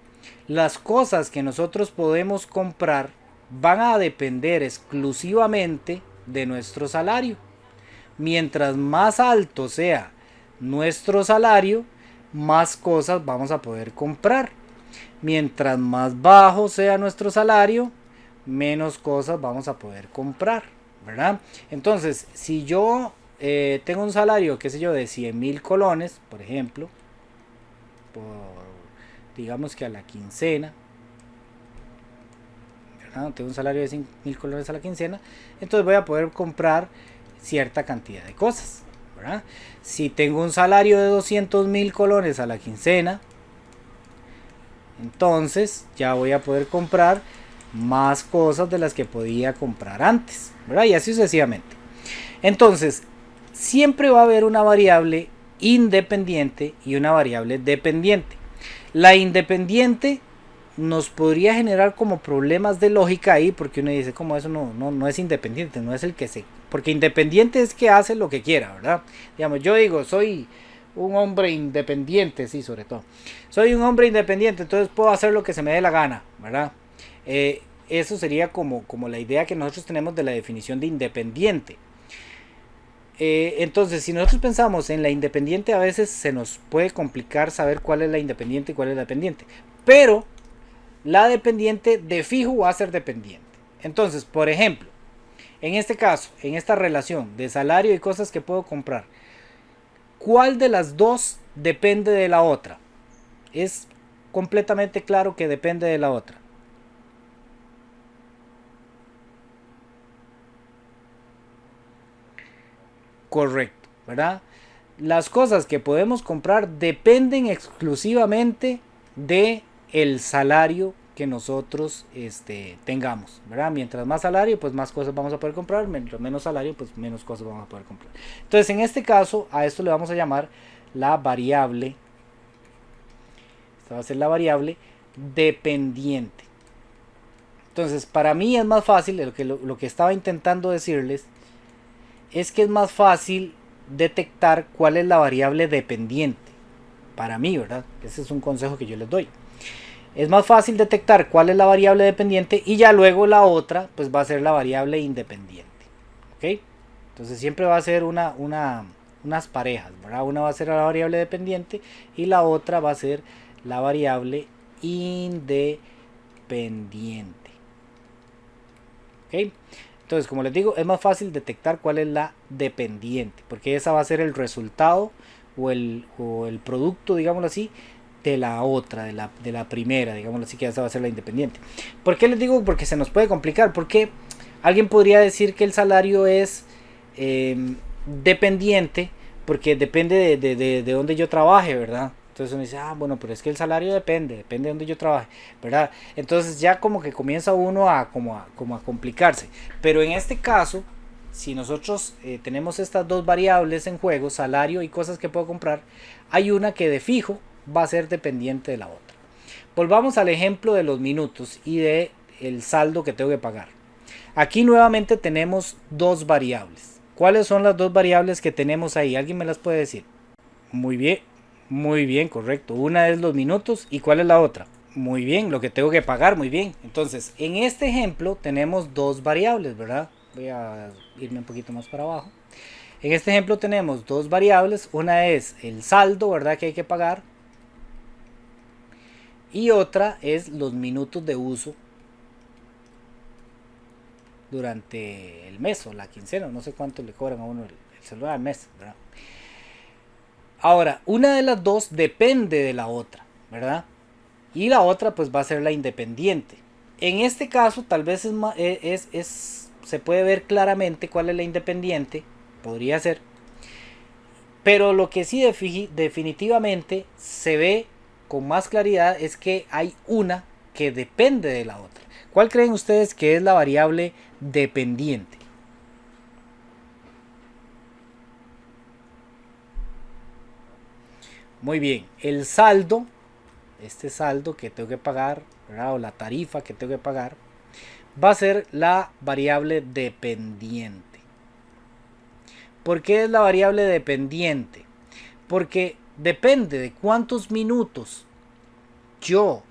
las cosas que nosotros podemos comprar van a depender exclusivamente de nuestro salario. Mientras más alto sea nuestro salario, más cosas vamos a poder comprar. Mientras más bajo sea nuestro salario, menos cosas vamos a poder comprar, ¿verdad? Entonces, si yo tengo un salario, qué sé yo, de 100.000 colones, por ejemplo, digamos que a la quincena, ¿verdad? Tengo un salario de 100.000 colones a la quincena, entonces voy a poder comprar cierta cantidad de cosas, ¿verdad? Si tengo un salario de 200.000 colones a la quincena, entonces ya voy a poder comprar más cosas de las que podía comprar antes, ¿verdad? Y así sucesivamente. Entonces, siempre va a haber una variable independiente y una variable dependiente. La independiente nos podría generar como problemas de lógica ahí, porque uno dice, como eso no es independiente, no es el que se... Porque independiente es que hace lo que quiera, ¿verdad? Digamos, yo digo, soy un hombre independiente, sí, sobre todo. Soy un hombre independiente, entonces puedo hacer lo que se me dé la gana, ¿verdad? Eso sería como la idea que nosotros tenemos de la definición de independiente. Entonces, si nosotros pensamos en la independiente, a veces se nos puede complicar saber cuál es la independiente y cuál es la dependiente. Pero la dependiente de fijo va a ser dependiente. Entonces, por ejemplo, en este caso, en esta relación de salario y cosas que puedo comprar, ¿cuál de las dos depende de la otra? Es completamente claro que depende de la otra. Correcto, ¿verdad? Las cosas que podemos comprar dependen exclusivamente de el salario que nosotros tengamos, ¿verdad? Mientras más salario, pues más cosas vamos a poder comprar, mientras menos salario, pues menos cosas vamos a poder comprar. Entonces, en este caso, a esto le vamos a llamar la variable, esta va a ser la variable dependiente. Entonces, para mí es más fácil, lo que estaba intentando decirles, es que es más fácil detectar cuál es la variable dependiente. Para mí, ¿verdad? Ese es un consejo que yo les doy. Es más fácil detectar cuál es la variable dependiente y ya luego la otra pues va a ser la variable independiente. ¿Ok? Entonces siempre va a ser unas parejas, ¿verdad? Una va a ser la variable dependiente y la otra va a ser la variable independiente. ¿Ok? Entonces, como les digo, es más fácil detectar cuál es la dependiente, porque esa va a ser el resultado o el producto, digámoslo así, de la otra, de la primera, digámoslo así, que esa va a ser la independiente. ¿Por qué les digo? Porque se nos puede complicar, porque alguien podría decir que el salario es dependiente, porque depende de donde yo trabaje, ¿verdad? Entonces uno dice, bueno, pero es que el salario depende de donde yo trabaje, ¿verdad? Entonces ya como que comienza uno a complicarse. Pero en este caso, si nosotros tenemos estas dos variables en juego, salario y cosas que puedo comprar, hay una que de fijo va a ser dependiente de la otra. Volvamos al ejemplo de los minutos y de el saldo que tengo que pagar. Aquí nuevamente tenemos dos variables. ¿Cuáles son las dos variables que tenemos ahí? ¿Alguien me las puede decir? Muy bien, correcto. Una es los minutos y ¿cuál es la otra? Muy bien, lo que tengo que pagar, muy bien. Entonces, en este ejemplo tenemos dos variables, ¿verdad? Voy a irme un poquito más para abajo. En este ejemplo tenemos dos variables. Una es el saldo, ¿verdad? Que hay que pagar. Y otra es los minutos de uso durante el mes o la quincena. No sé cuánto le cobran a uno el celular al mes, ¿verdad? Ahora, una de las dos depende de la otra, ¿verdad? Y la otra pues va a ser la independiente. En este caso tal vez se puede ver claramente cuál es la independiente, podría ser. Pero lo que sí definitivamente se ve con más claridad es que hay una que depende de la otra. ¿Cuál creen ustedes que es la variable dependiente? Muy bien, el saldo, este saldo que tengo que pagar, ¿verdad? O la tarifa que tengo que pagar, va a ser la variable dependiente. ¿Por qué es la variable dependiente? Porque depende de cuántos minutos yo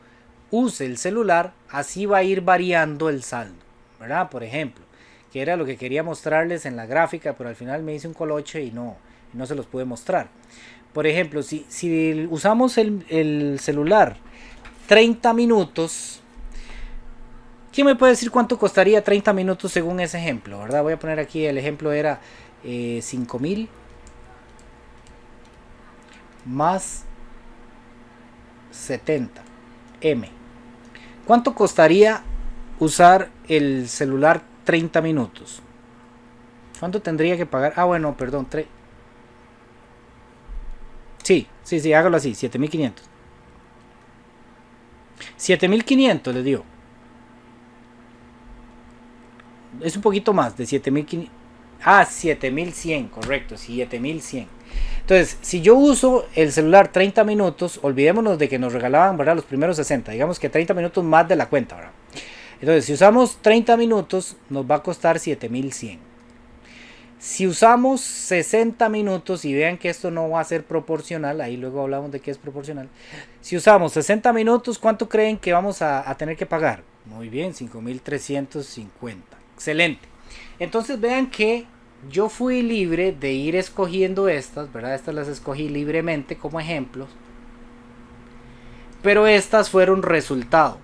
use el celular, así va a ir variando el saldo, ¿verdad? Por ejemplo, que era lo que quería mostrarles en la gráfica, pero al final me hice un coloche y no se los pude mostrar. Por ejemplo, si usamos el celular 30 minutos, ¿quién me puede decir cuánto costaría 30 minutos según ese ejemplo? ¿Verdad? Voy a poner aquí, el ejemplo era 5.000 más 70 M. ¿Cuánto costaría usar el celular 30 minutos? ¿Cuánto tendría que pagar? Bueno, perdón, Sí, hágalo así, 7.500. 7.500 les digo. Es un poquito más de 7.500. 7.100, correcto, 7.100. Entonces, si yo uso el celular 30 minutos, olvidémonos de que nos regalaban, ¿verdad? Los primeros 60, digamos que 30 minutos más de la cuenta, ¿verdad? Entonces, si usamos 30 minutos, nos va a costar 7.100. Si usamos 60 minutos, y vean que esto no va a ser proporcional, ahí luego hablamos de qué es proporcional. Si usamos 60 minutos, ¿cuánto creen que vamos a tener que pagar? Muy bien, 5.350. Excelente. Entonces vean que yo fui libre de ir escogiendo estas, ¿verdad? Estas las escogí libremente como ejemplos. Pero estas fueron resultado,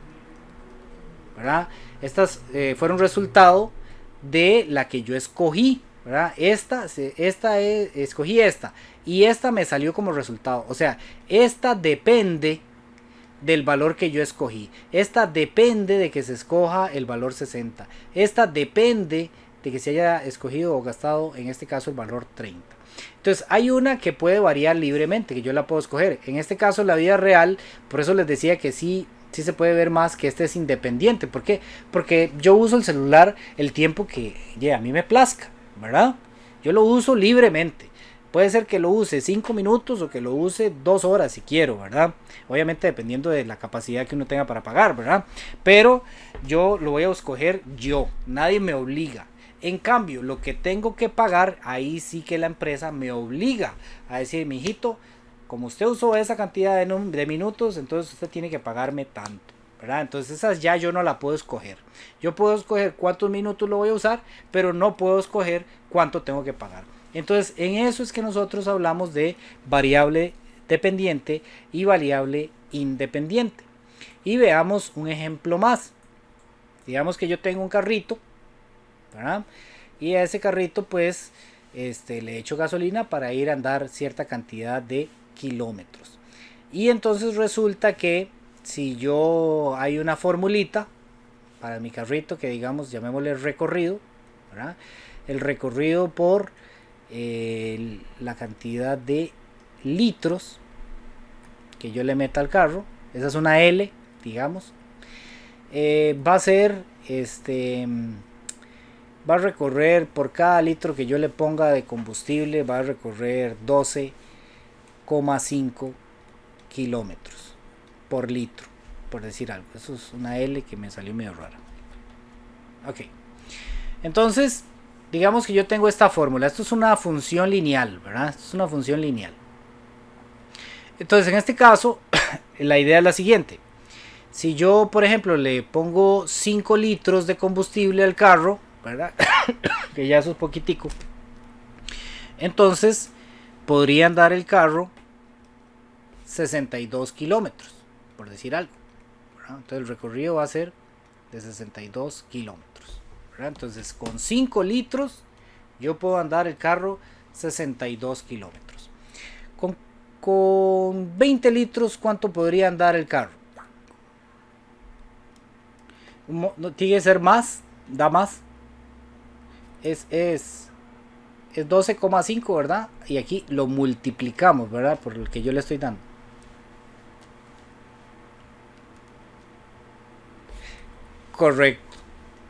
¿verdad? Estas fueron resultado de la que yo escogí, ¿verdad? Escogí esta y esta me salió como resultado. O sea, esta depende del valor que yo escogí. Esta depende de que se escoja el valor 60. Esta depende de que se haya escogido o gastado, en este caso, el valor 30. Entonces hay una que puede variar libremente, que yo la puedo escoger. En este caso, la vida real, por eso les decía que sí se puede ver más que este es independiente. ¿Por qué? Porque yo uso el celular el tiempo que a mí me plazca, ¿verdad? Yo lo uso libremente. Puede ser que lo use 5 minutos o que lo use 2 horas si quiero, ¿verdad? Obviamente dependiendo de la capacidad que uno tenga para pagar, ¿verdad? Pero yo lo voy a escoger yo, nadie me obliga. En cambio, lo que tengo que pagar, ahí sí que la empresa me obliga a decir, mijito, como usted usó esa cantidad de minutos, entonces usted tiene que pagarme tanto, ¿verdad? Entonces esas ya yo no la puedo escoger. Yo puedo escoger cuántos minutos lo voy a usar, pero no puedo escoger cuánto tengo que pagar. Entonces en eso es que nosotros hablamos de variable dependiente y variable independiente. Y veamos un ejemplo más. Digamos que yo tengo un carrito, ¿verdad? Y a ese carrito pues le echo gasolina para ir a andar cierta cantidad de kilómetros. Y entonces resulta que si yo hay una formulita para mi carrito que digamos, llamémosle recorrido, ¿verdad? El recorrido por la cantidad de litros que yo le meta al carro, esa es una L, digamos, va a ser va a recorrer por cada litro que yo le ponga de combustible, va a recorrer 12,5 kilómetros por litro, por decir algo. Eso es una L que me salió medio rara. Ok, entonces digamos que yo tengo esta fórmula. Esto es una función lineal, ¿verdad? Esto es una función lineal. Entonces en este caso la idea es la siguiente. Si yo por ejemplo le pongo 5 litros de combustible al carro, ¿verdad? Que ya eso es poquitico, entonces podría andar el carro 62 kilómetros, por decir algo, ¿verdad? Entonces el recorrido va a ser de 62 kilómetros, ¿verdad? Entonces con 5 litros yo puedo andar el carro 62 kilómetros. Con 20 litros, ¿cuánto podría andar el carro? No tiene que ser más, da más. Es 12,5, ¿verdad? Y aquí lo multiplicamos, ¿verdad? Por el que yo le estoy dando. Correcto.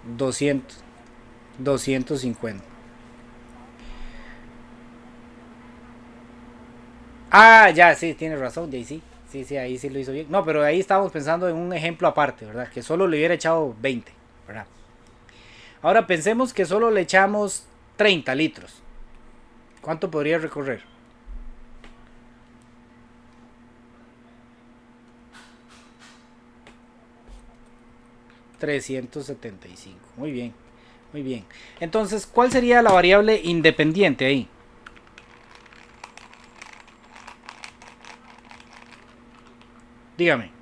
250. Ah, ya, sí, tienes razón, Jay, sí. Sí, ahí sí lo hizo bien. No, pero ahí estábamos pensando en un ejemplo aparte, ¿verdad? Que solo le hubiera echado 20, ¿verdad? Ahora pensemos que solo le echamos 30 litros. ¿Cuánto podría recorrer? 375. Muy bien, muy bien. Entonces, ¿cuál sería la variable independiente ahí? Dígame.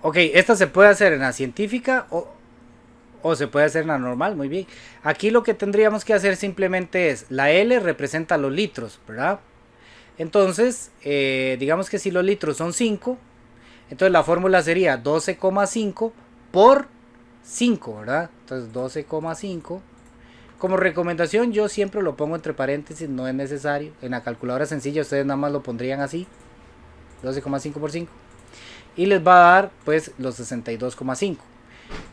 Ok, esta se puede hacer en la científica o se puede hacer en la normal, muy bien. Aquí lo que tendríamos que hacer simplemente es, la L representa los litros, ¿verdad? Entonces, digamos que si los litros son 5, entonces la fórmula sería 12,5 por 5, ¿verdad? Entonces 12,5. Como recomendación yo siempre lo pongo entre paréntesis, no es necesario. En la calculadora sencilla ustedes nada más lo pondrían así, 12,5 por 5. y les va a dar pues los 62,5.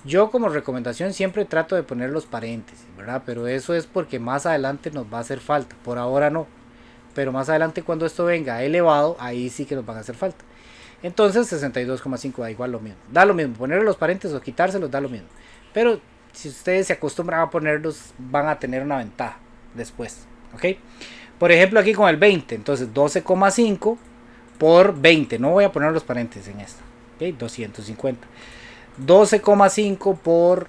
Yo como recomendación siempre trato de poner los paréntesis, ¿verdad? Pero eso es porque más adelante nos va a hacer falta. Por ahora no. Pero más adelante cuando esto venga elevado, ahí sí que nos van a hacer falta. Entonces 62,5 da igual lo mismo. Da lo mismo. Ponerle los paréntesis o quitárselos da lo mismo. Pero si ustedes se acostumbran a ponerlos, van a tener una ventaja después. ¿Ok? Por ejemplo aquí con el 20. Entonces 12,5 por 20. No voy a poner los paréntesis en esto. ¿Ok? 250. 12,5 por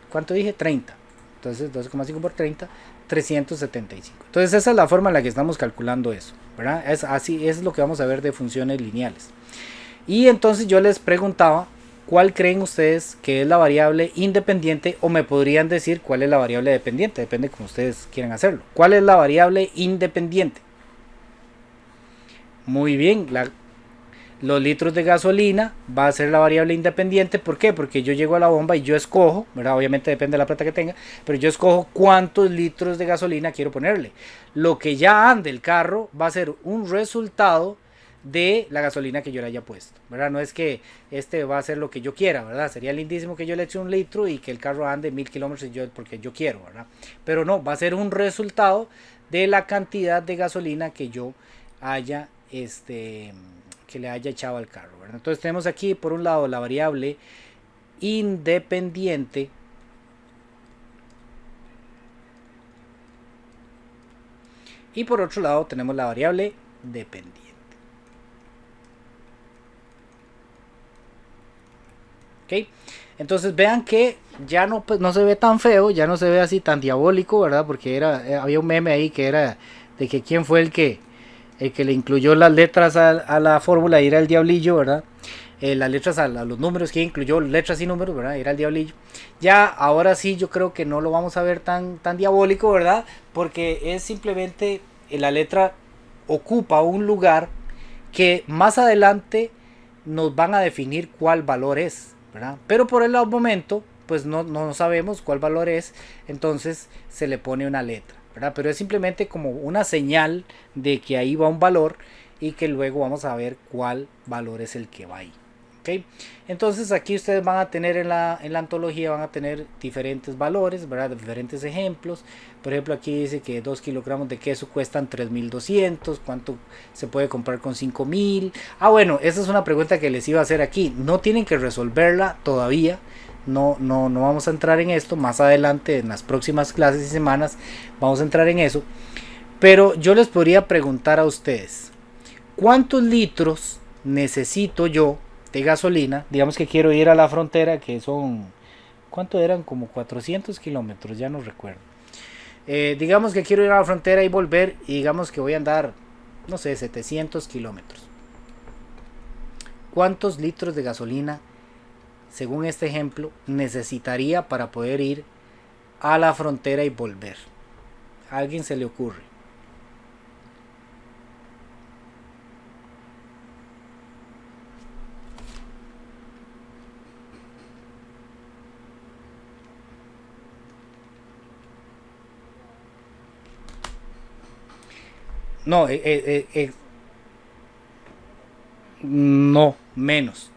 ¿cuánto dije? 30. Entonces 12,5 por 30, 375. Entonces esa es la forma en la que estamos calculando eso, ¿verdad? Es así, es lo que vamos a ver de funciones lineales. Y entonces yo les preguntaba cuál creen ustedes que es la variable independiente, o me podrían decir cuál es la variable dependiente, depende como ustedes quieran hacerlo. ¿Cuál es la variable independiente? Muy bien, los litros de gasolina va a ser la variable independiente. ¿Por qué? Porque yo llego a la bomba y yo escojo, ¿verdad? Obviamente depende de la plata que tenga, pero yo escojo cuántos litros de gasolina quiero ponerle. Lo que ya ande el carro va a ser un resultado de la gasolina que yo le haya puesto, ¿verdad? No es que este va a ser lo que yo quiera, ¿verdad? Sería lindísimo que yo le eche un litro y que el carro ande 1000 kilómetros porque yo quiero, ¿verdad? Pero no, va a ser un resultado de la cantidad de gasolina que yo haya que le haya echado al carro, ¿verdad? Entonces tenemos aquí por un lado la variable independiente y por otro lado tenemos la variable dependiente. ¿Ok? Entonces vean que ya no, pues, no se ve tan feo, ya no se ve así tan diabólico, ¿verdad? Porque había un meme ahí que era de que quién fue el que le incluyó las letras a la fórmula y era el diablillo, ¿verdad? Las letras a los números, que incluyó letras y números, ¿verdad? Era el diablillo. Ya ahora sí yo creo que no lo vamos a ver tan diabólico, ¿verdad? Porque es simplemente la letra ocupa un lugar que más adelante nos van a definir cuál valor es, ¿verdad? Pero por el momento pues no sabemos cuál valor es, entonces se le pone una letra, ¿verdad? Pero es simplemente como una señal de que ahí va un valor y que luego vamos a ver cuál valor es el que va ahí. ¿Okay? Entonces aquí ustedes van a tener en la antología, van a tener diferentes valores, ¿verdad? Diferentes ejemplos. Por ejemplo aquí dice que 2 kilogramos de queso cuestan 3.200, ¿cuánto se puede comprar con 5.000? Bueno, esa es una pregunta que les iba a hacer aquí, no tienen que resolverla todavía. No vamos a entrar en esto, más adelante en las próximas clases y semanas vamos a entrar en eso, pero yo les podría preguntar a ustedes, ¿cuántos litros necesito yo de gasolina? Digamos que quiero ir a la frontera, que son, ¿cuánto eran? Como 400 kilómetros, ya no recuerdo. Digamos que quiero ir a la frontera y volver, y digamos que voy a andar, no sé, 700 kilómetros. ¿Cuántos litros de gasolina, según este ejemplo, necesitaría para poder ir a la frontera y volver? ¿A alguien se le ocurre? No, no, menos.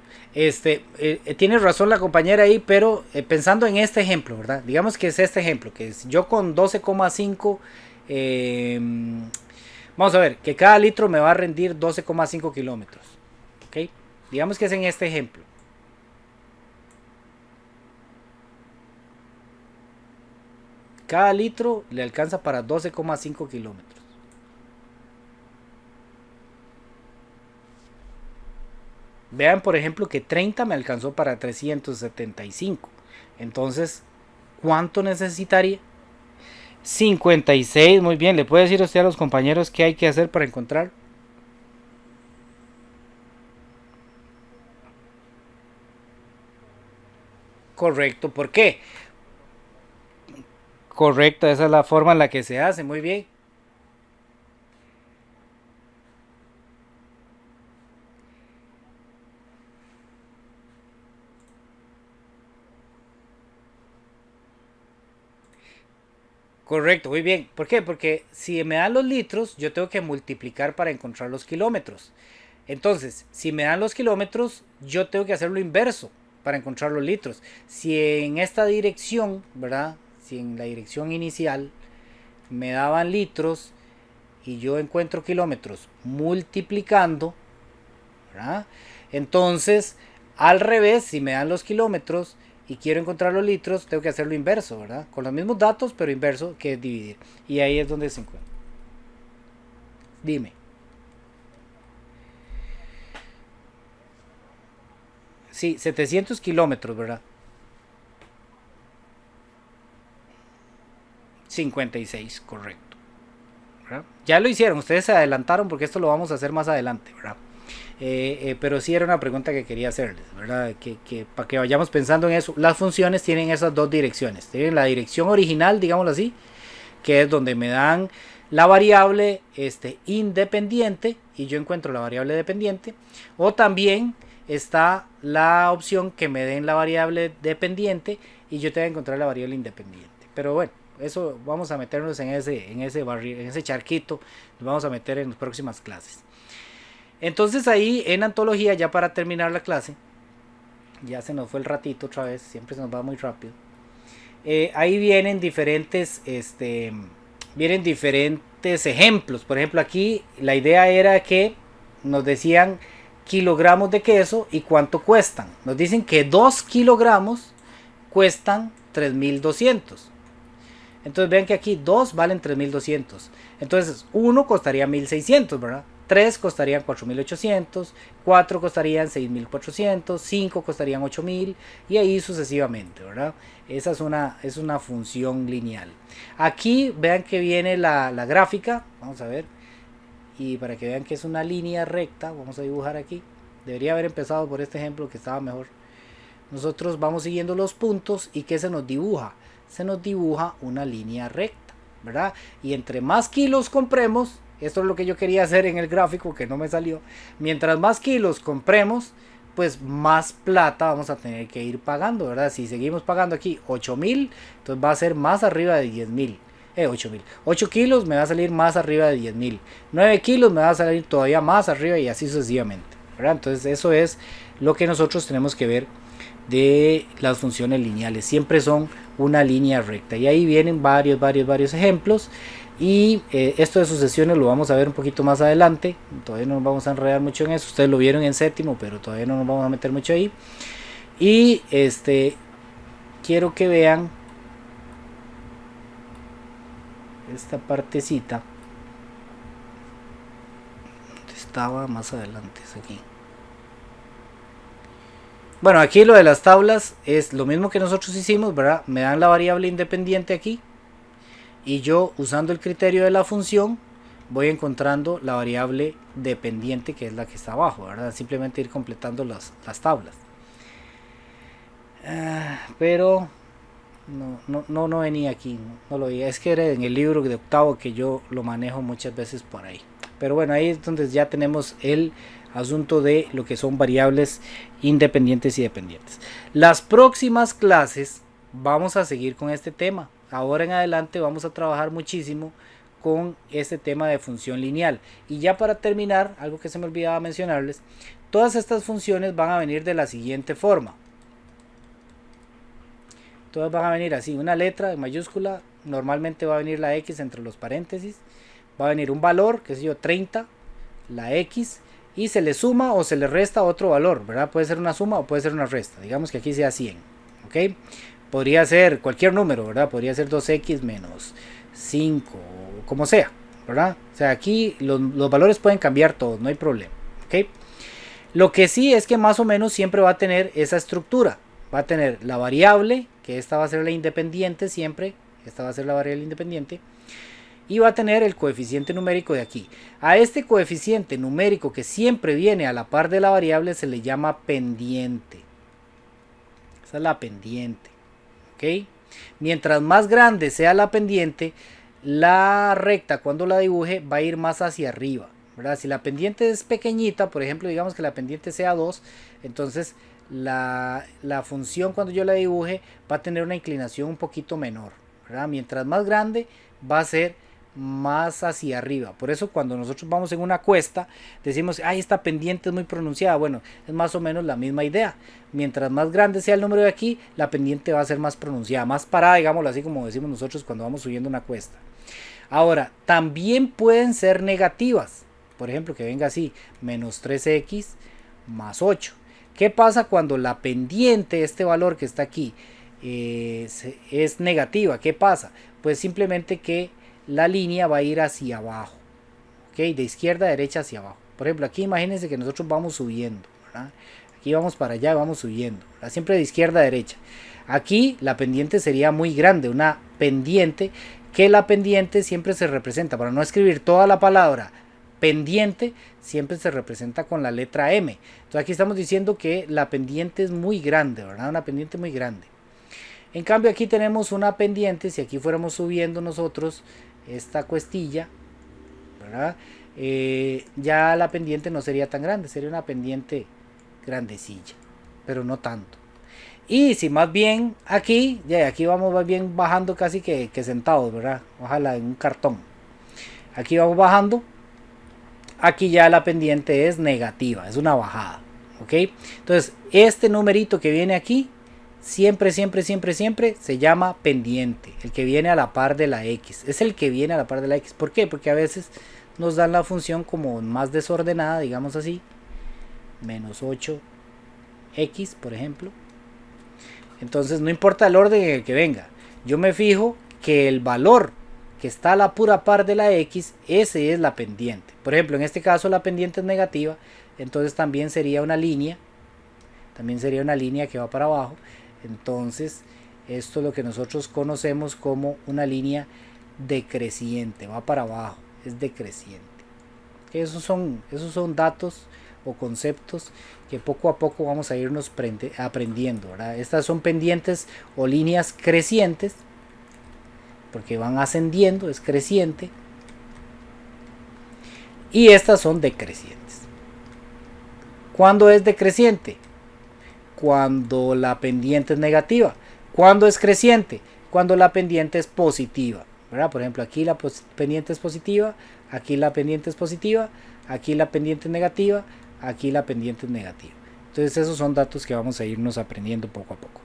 Tiene razón la compañera ahí, pero pensando en este ejemplo, ¿verdad? Digamos que es este ejemplo, que es yo con 12,5, vamos a ver, que cada litro me va a rendir 12,5 kilómetros, ¿ok? Digamos que es en este ejemplo. Cada litro le alcanza para 12,5 kilómetros. Vean, por ejemplo, que 30 me alcanzó para 375. Entonces, ¿cuánto necesitaría? 56, muy bien. ¿Le puede decir usted a los compañeros qué hay que hacer para encontrar? Correcto, ¿por qué? Correcto, esa es la forma en la que se hace, muy bien. Correcto, muy bien. ¿Por qué? Porque si me dan los litros, yo tengo que multiplicar para encontrar los kilómetros. Entonces, si me dan los kilómetros, yo tengo que hacer lo inverso para encontrar los litros. Si en esta dirección, ¿verdad? Si en la dirección inicial me daban litros y yo encuentro kilómetros multiplicando, ¿verdad? Entonces, al revés, si me dan los kilómetros y quiero encontrar los litros, tengo que hacer lo inverso, ¿verdad? Con los mismos datos, pero inverso, que es dividir. Y ahí es donde se encuentra. Dime. Sí, 700 kilómetros, ¿verdad? 56, correcto. ¿Verdad? Ya lo hicieron, ustedes se adelantaron porque esto lo vamos a hacer más adelante, ¿verdad? Pero sí era una pregunta que quería hacerles, ¿verdad? Que para que vayamos pensando en eso. Las funciones tienen esas dos direcciones. Tienen la dirección original, digámoslo así, que es donde me dan la variable independiente y yo encuentro la variable dependiente. O también está la opción que me den la variable dependiente y yo tengo que encontrar la variable independiente. Pero bueno, eso vamos a meternos en ese charquito, nos vamos a meter en las próximas clases. Entonces ahí en antología, ya para terminar la clase, ya se nos fue el ratito otra vez, siempre se nos va muy rápido. Ahí vienen diferentes ejemplos. Por ejemplo, aquí la idea era que nos decían kilogramos de queso y cuánto cuestan. Nos dicen que 2 kilogramos cuestan 3.200. Entonces ven que aquí 2 valen 3.200. Entonces 1 costaría 1.600, ¿verdad? 3 costarían 4.800, 4 costarían 6.400, 5 costarían 8.000 y ahí sucesivamente, ¿verdad? Esa es una función lineal. Aquí vean que viene la gráfica, vamos a ver, y para que vean que es una línea recta, vamos a dibujar aquí. Debería haber empezado por este ejemplo que estaba mejor. Nosotros vamos siguiendo los puntos y ¿qué se nos dibuja? Se nos dibuja una línea recta, ¿verdad? Y entre más kilos compremos, esto es lo que yo quería hacer en el gráfico que no me salió, mientras más kilos compremos, pues más plata vamos a tener que ir pagando, ¿verdad? Si seguimos pagando aquí 8.000, entonces va a ser más arriba de 10.000. 8.000. 8 kilos me va a salir más arriba de 10.000. 9 kilos me va a salir todavía más arriba y así sucesivamente, ¿verdad? Entonces eso es lo que nosotros tenemos que ver de las funciones lineales. Siempre son una línea recta. Y ahí vienen varios ejemplos. Y esto de sucesiones lo vamos a ver un poquito más adelante. Todavía no nos vamos a enredar mucho en eso. Ustedes lo vieron en séptimo, pero todavía no nos vamos a meter mucho ahí. Y quiero que vean esta partecita. Estaba más adelante, es aquí. Bueno, aquí lo de las tablas es lo mismo que nosotros hicimos, ¿verdad? Me dan la variable independiente aquí y yo, usando el criterio de la función, voy encontrando la variable dependiente, que es la que está abajo, ¿verdad? Simplemente ir completando las tablas. Pero no venía aquí, no lo vi. Es que era en el libro de octavo que yo lo manejo muchas veces por ahí. Pero bueno, ahí es donde ya tenemos el asunto de lo que son variables independientes y dependientes. Las próximas clases vamos a seguir con este tema. Ahora en adelante vamos a trabajar muchísimo con este tema de función lineal. Y ya para terminar, algo que se me olvidaba mencionarles, todas estas funciones van a venir de la siguiente forma. Todas van a venir así, una letra en mayúscula, normalmente va a venir la X entre los paréntesis, va a venir un valor, que es yo 30, la X, y se le suma o se le resta otro valor, ¿verdad? Puede ser una suma o puede ser una resta, digamos que aquí sea 100, ¿ok? Podría ser cualquier número, ¿verdad? Podría ser 2x menos 5, como sea, ¿verdad? O sea, aquí los valores pueden cambiar todos, no hay problema, ¿ok? Lo que sí es que más o menos siempre va a tener esa estructura, va a tener la variable, que esta va a ser la independiente siempre, esta va a ser la variable independiente, y va a tener el coeficiente numérico de aquí. A este coeficiente numérico que siempre viene a la par de la variable se le llama pendiente. Esa es la pendiente, ¿ok? Mientras más grande sea la pendiente, la recta cuando la dibuje va a ir más hacia arriba, ¿verdad? Si la pendiente es pequeñita, por ejemplo, digamos que la pendiente sea 2, entonces la función cuando yo la dibuje va a tener una inclinación un poquito menor, ¿verdad? Mientras más grande va a ser más hacia arriba. Por eso cuando nosotros vamos en una cuesta decimos, ay, esta pendiente es muy pronunciada. Bueno, es más o menos la misma idea. Mientras más grande sea el número de aquí, la pendiente va a ser más pronunciada, más parada, digámoslo así como decimos nosotros cuando vamos subiendo una cuesta. Ahora, también pueden ser negativas. Por ejemplo, que venga así, menos 3x más 8. ¿Qué pasa cuando la pendiente, este valor que está aquí, es negativa? ¿Qué pasa? Pues simplemente que la línea va a ir hacia abajo, ¿ok? De izquierda a derecha hacia abajo. Por ejemplo, aquí imagínense que nosotros vamos subiendo, ¿verdad? Aquí vamos para allá, vamos subiendo, ¿verdad? Siempre de izquierda a derecha. Aquí la pendiente sería muy grande, una pendiente, que la pendiente siempre se representa, para no escribir toda la palabra pendiente, siempre se representa con la letra M. Entonces aquí estamos diciendo que la pendiente es muy grande, ¿verdad? Una pendiente muy grande. En cambio aquí tenemos una pendiente, si aquí fuéramos subiendo nosotros esta cuestilla, ¿verdad? Ya la pendiente no sería tan grande, sería una pendiente grandecilla, pero no tanto. Y si más bien aquí, ya aquí vamos más bien bajando casi que sentados, ¿verdad? Ojalá en un cartón. Aquí vamos bajando, aquí ya la pendiente es negativa, es una bajada, ¿ok? Entonces este numerito que viene aquí siempre se llama pendiente, el que viene a la par de la X, es el que viene a la par de la X. ¿Por qué? Porque a veces nos dan la función como más desordenada, digamos así, menos 8x, por ejemplo. Entonces no importa el orden que venga, yo me fijo que el valor que está a la pura par de la X, ese es la pendiente. Por ejemplo, en este caso la pendiente es negativa, entonces también sería una línea que va para abajo. Entonces esto es lo que nosotros conocemos como una línea decreciente, va para abajo, es decreciente. Esos son datos o conceptos que poco a poco vamos a irnos aprendiendo, ¿verdad? Estas son pendientes o líneas crecientes porque van ascendiendo, es creciente, y estas son decrecientes. ¿Cuándo es decreciente? Cuando la pendiente es negativa. ¿Cuándo es creciente? Cuando la pendiente es positiva, ¿verdad? Por ejemplo, aquí la pendiente es positiva, aquí la pendiente es positiva, aquí la pendiente es negativa, aquí la pendiente es negativa. Entonces esos son datos que vamos a irnos aprendiendo poco a poco.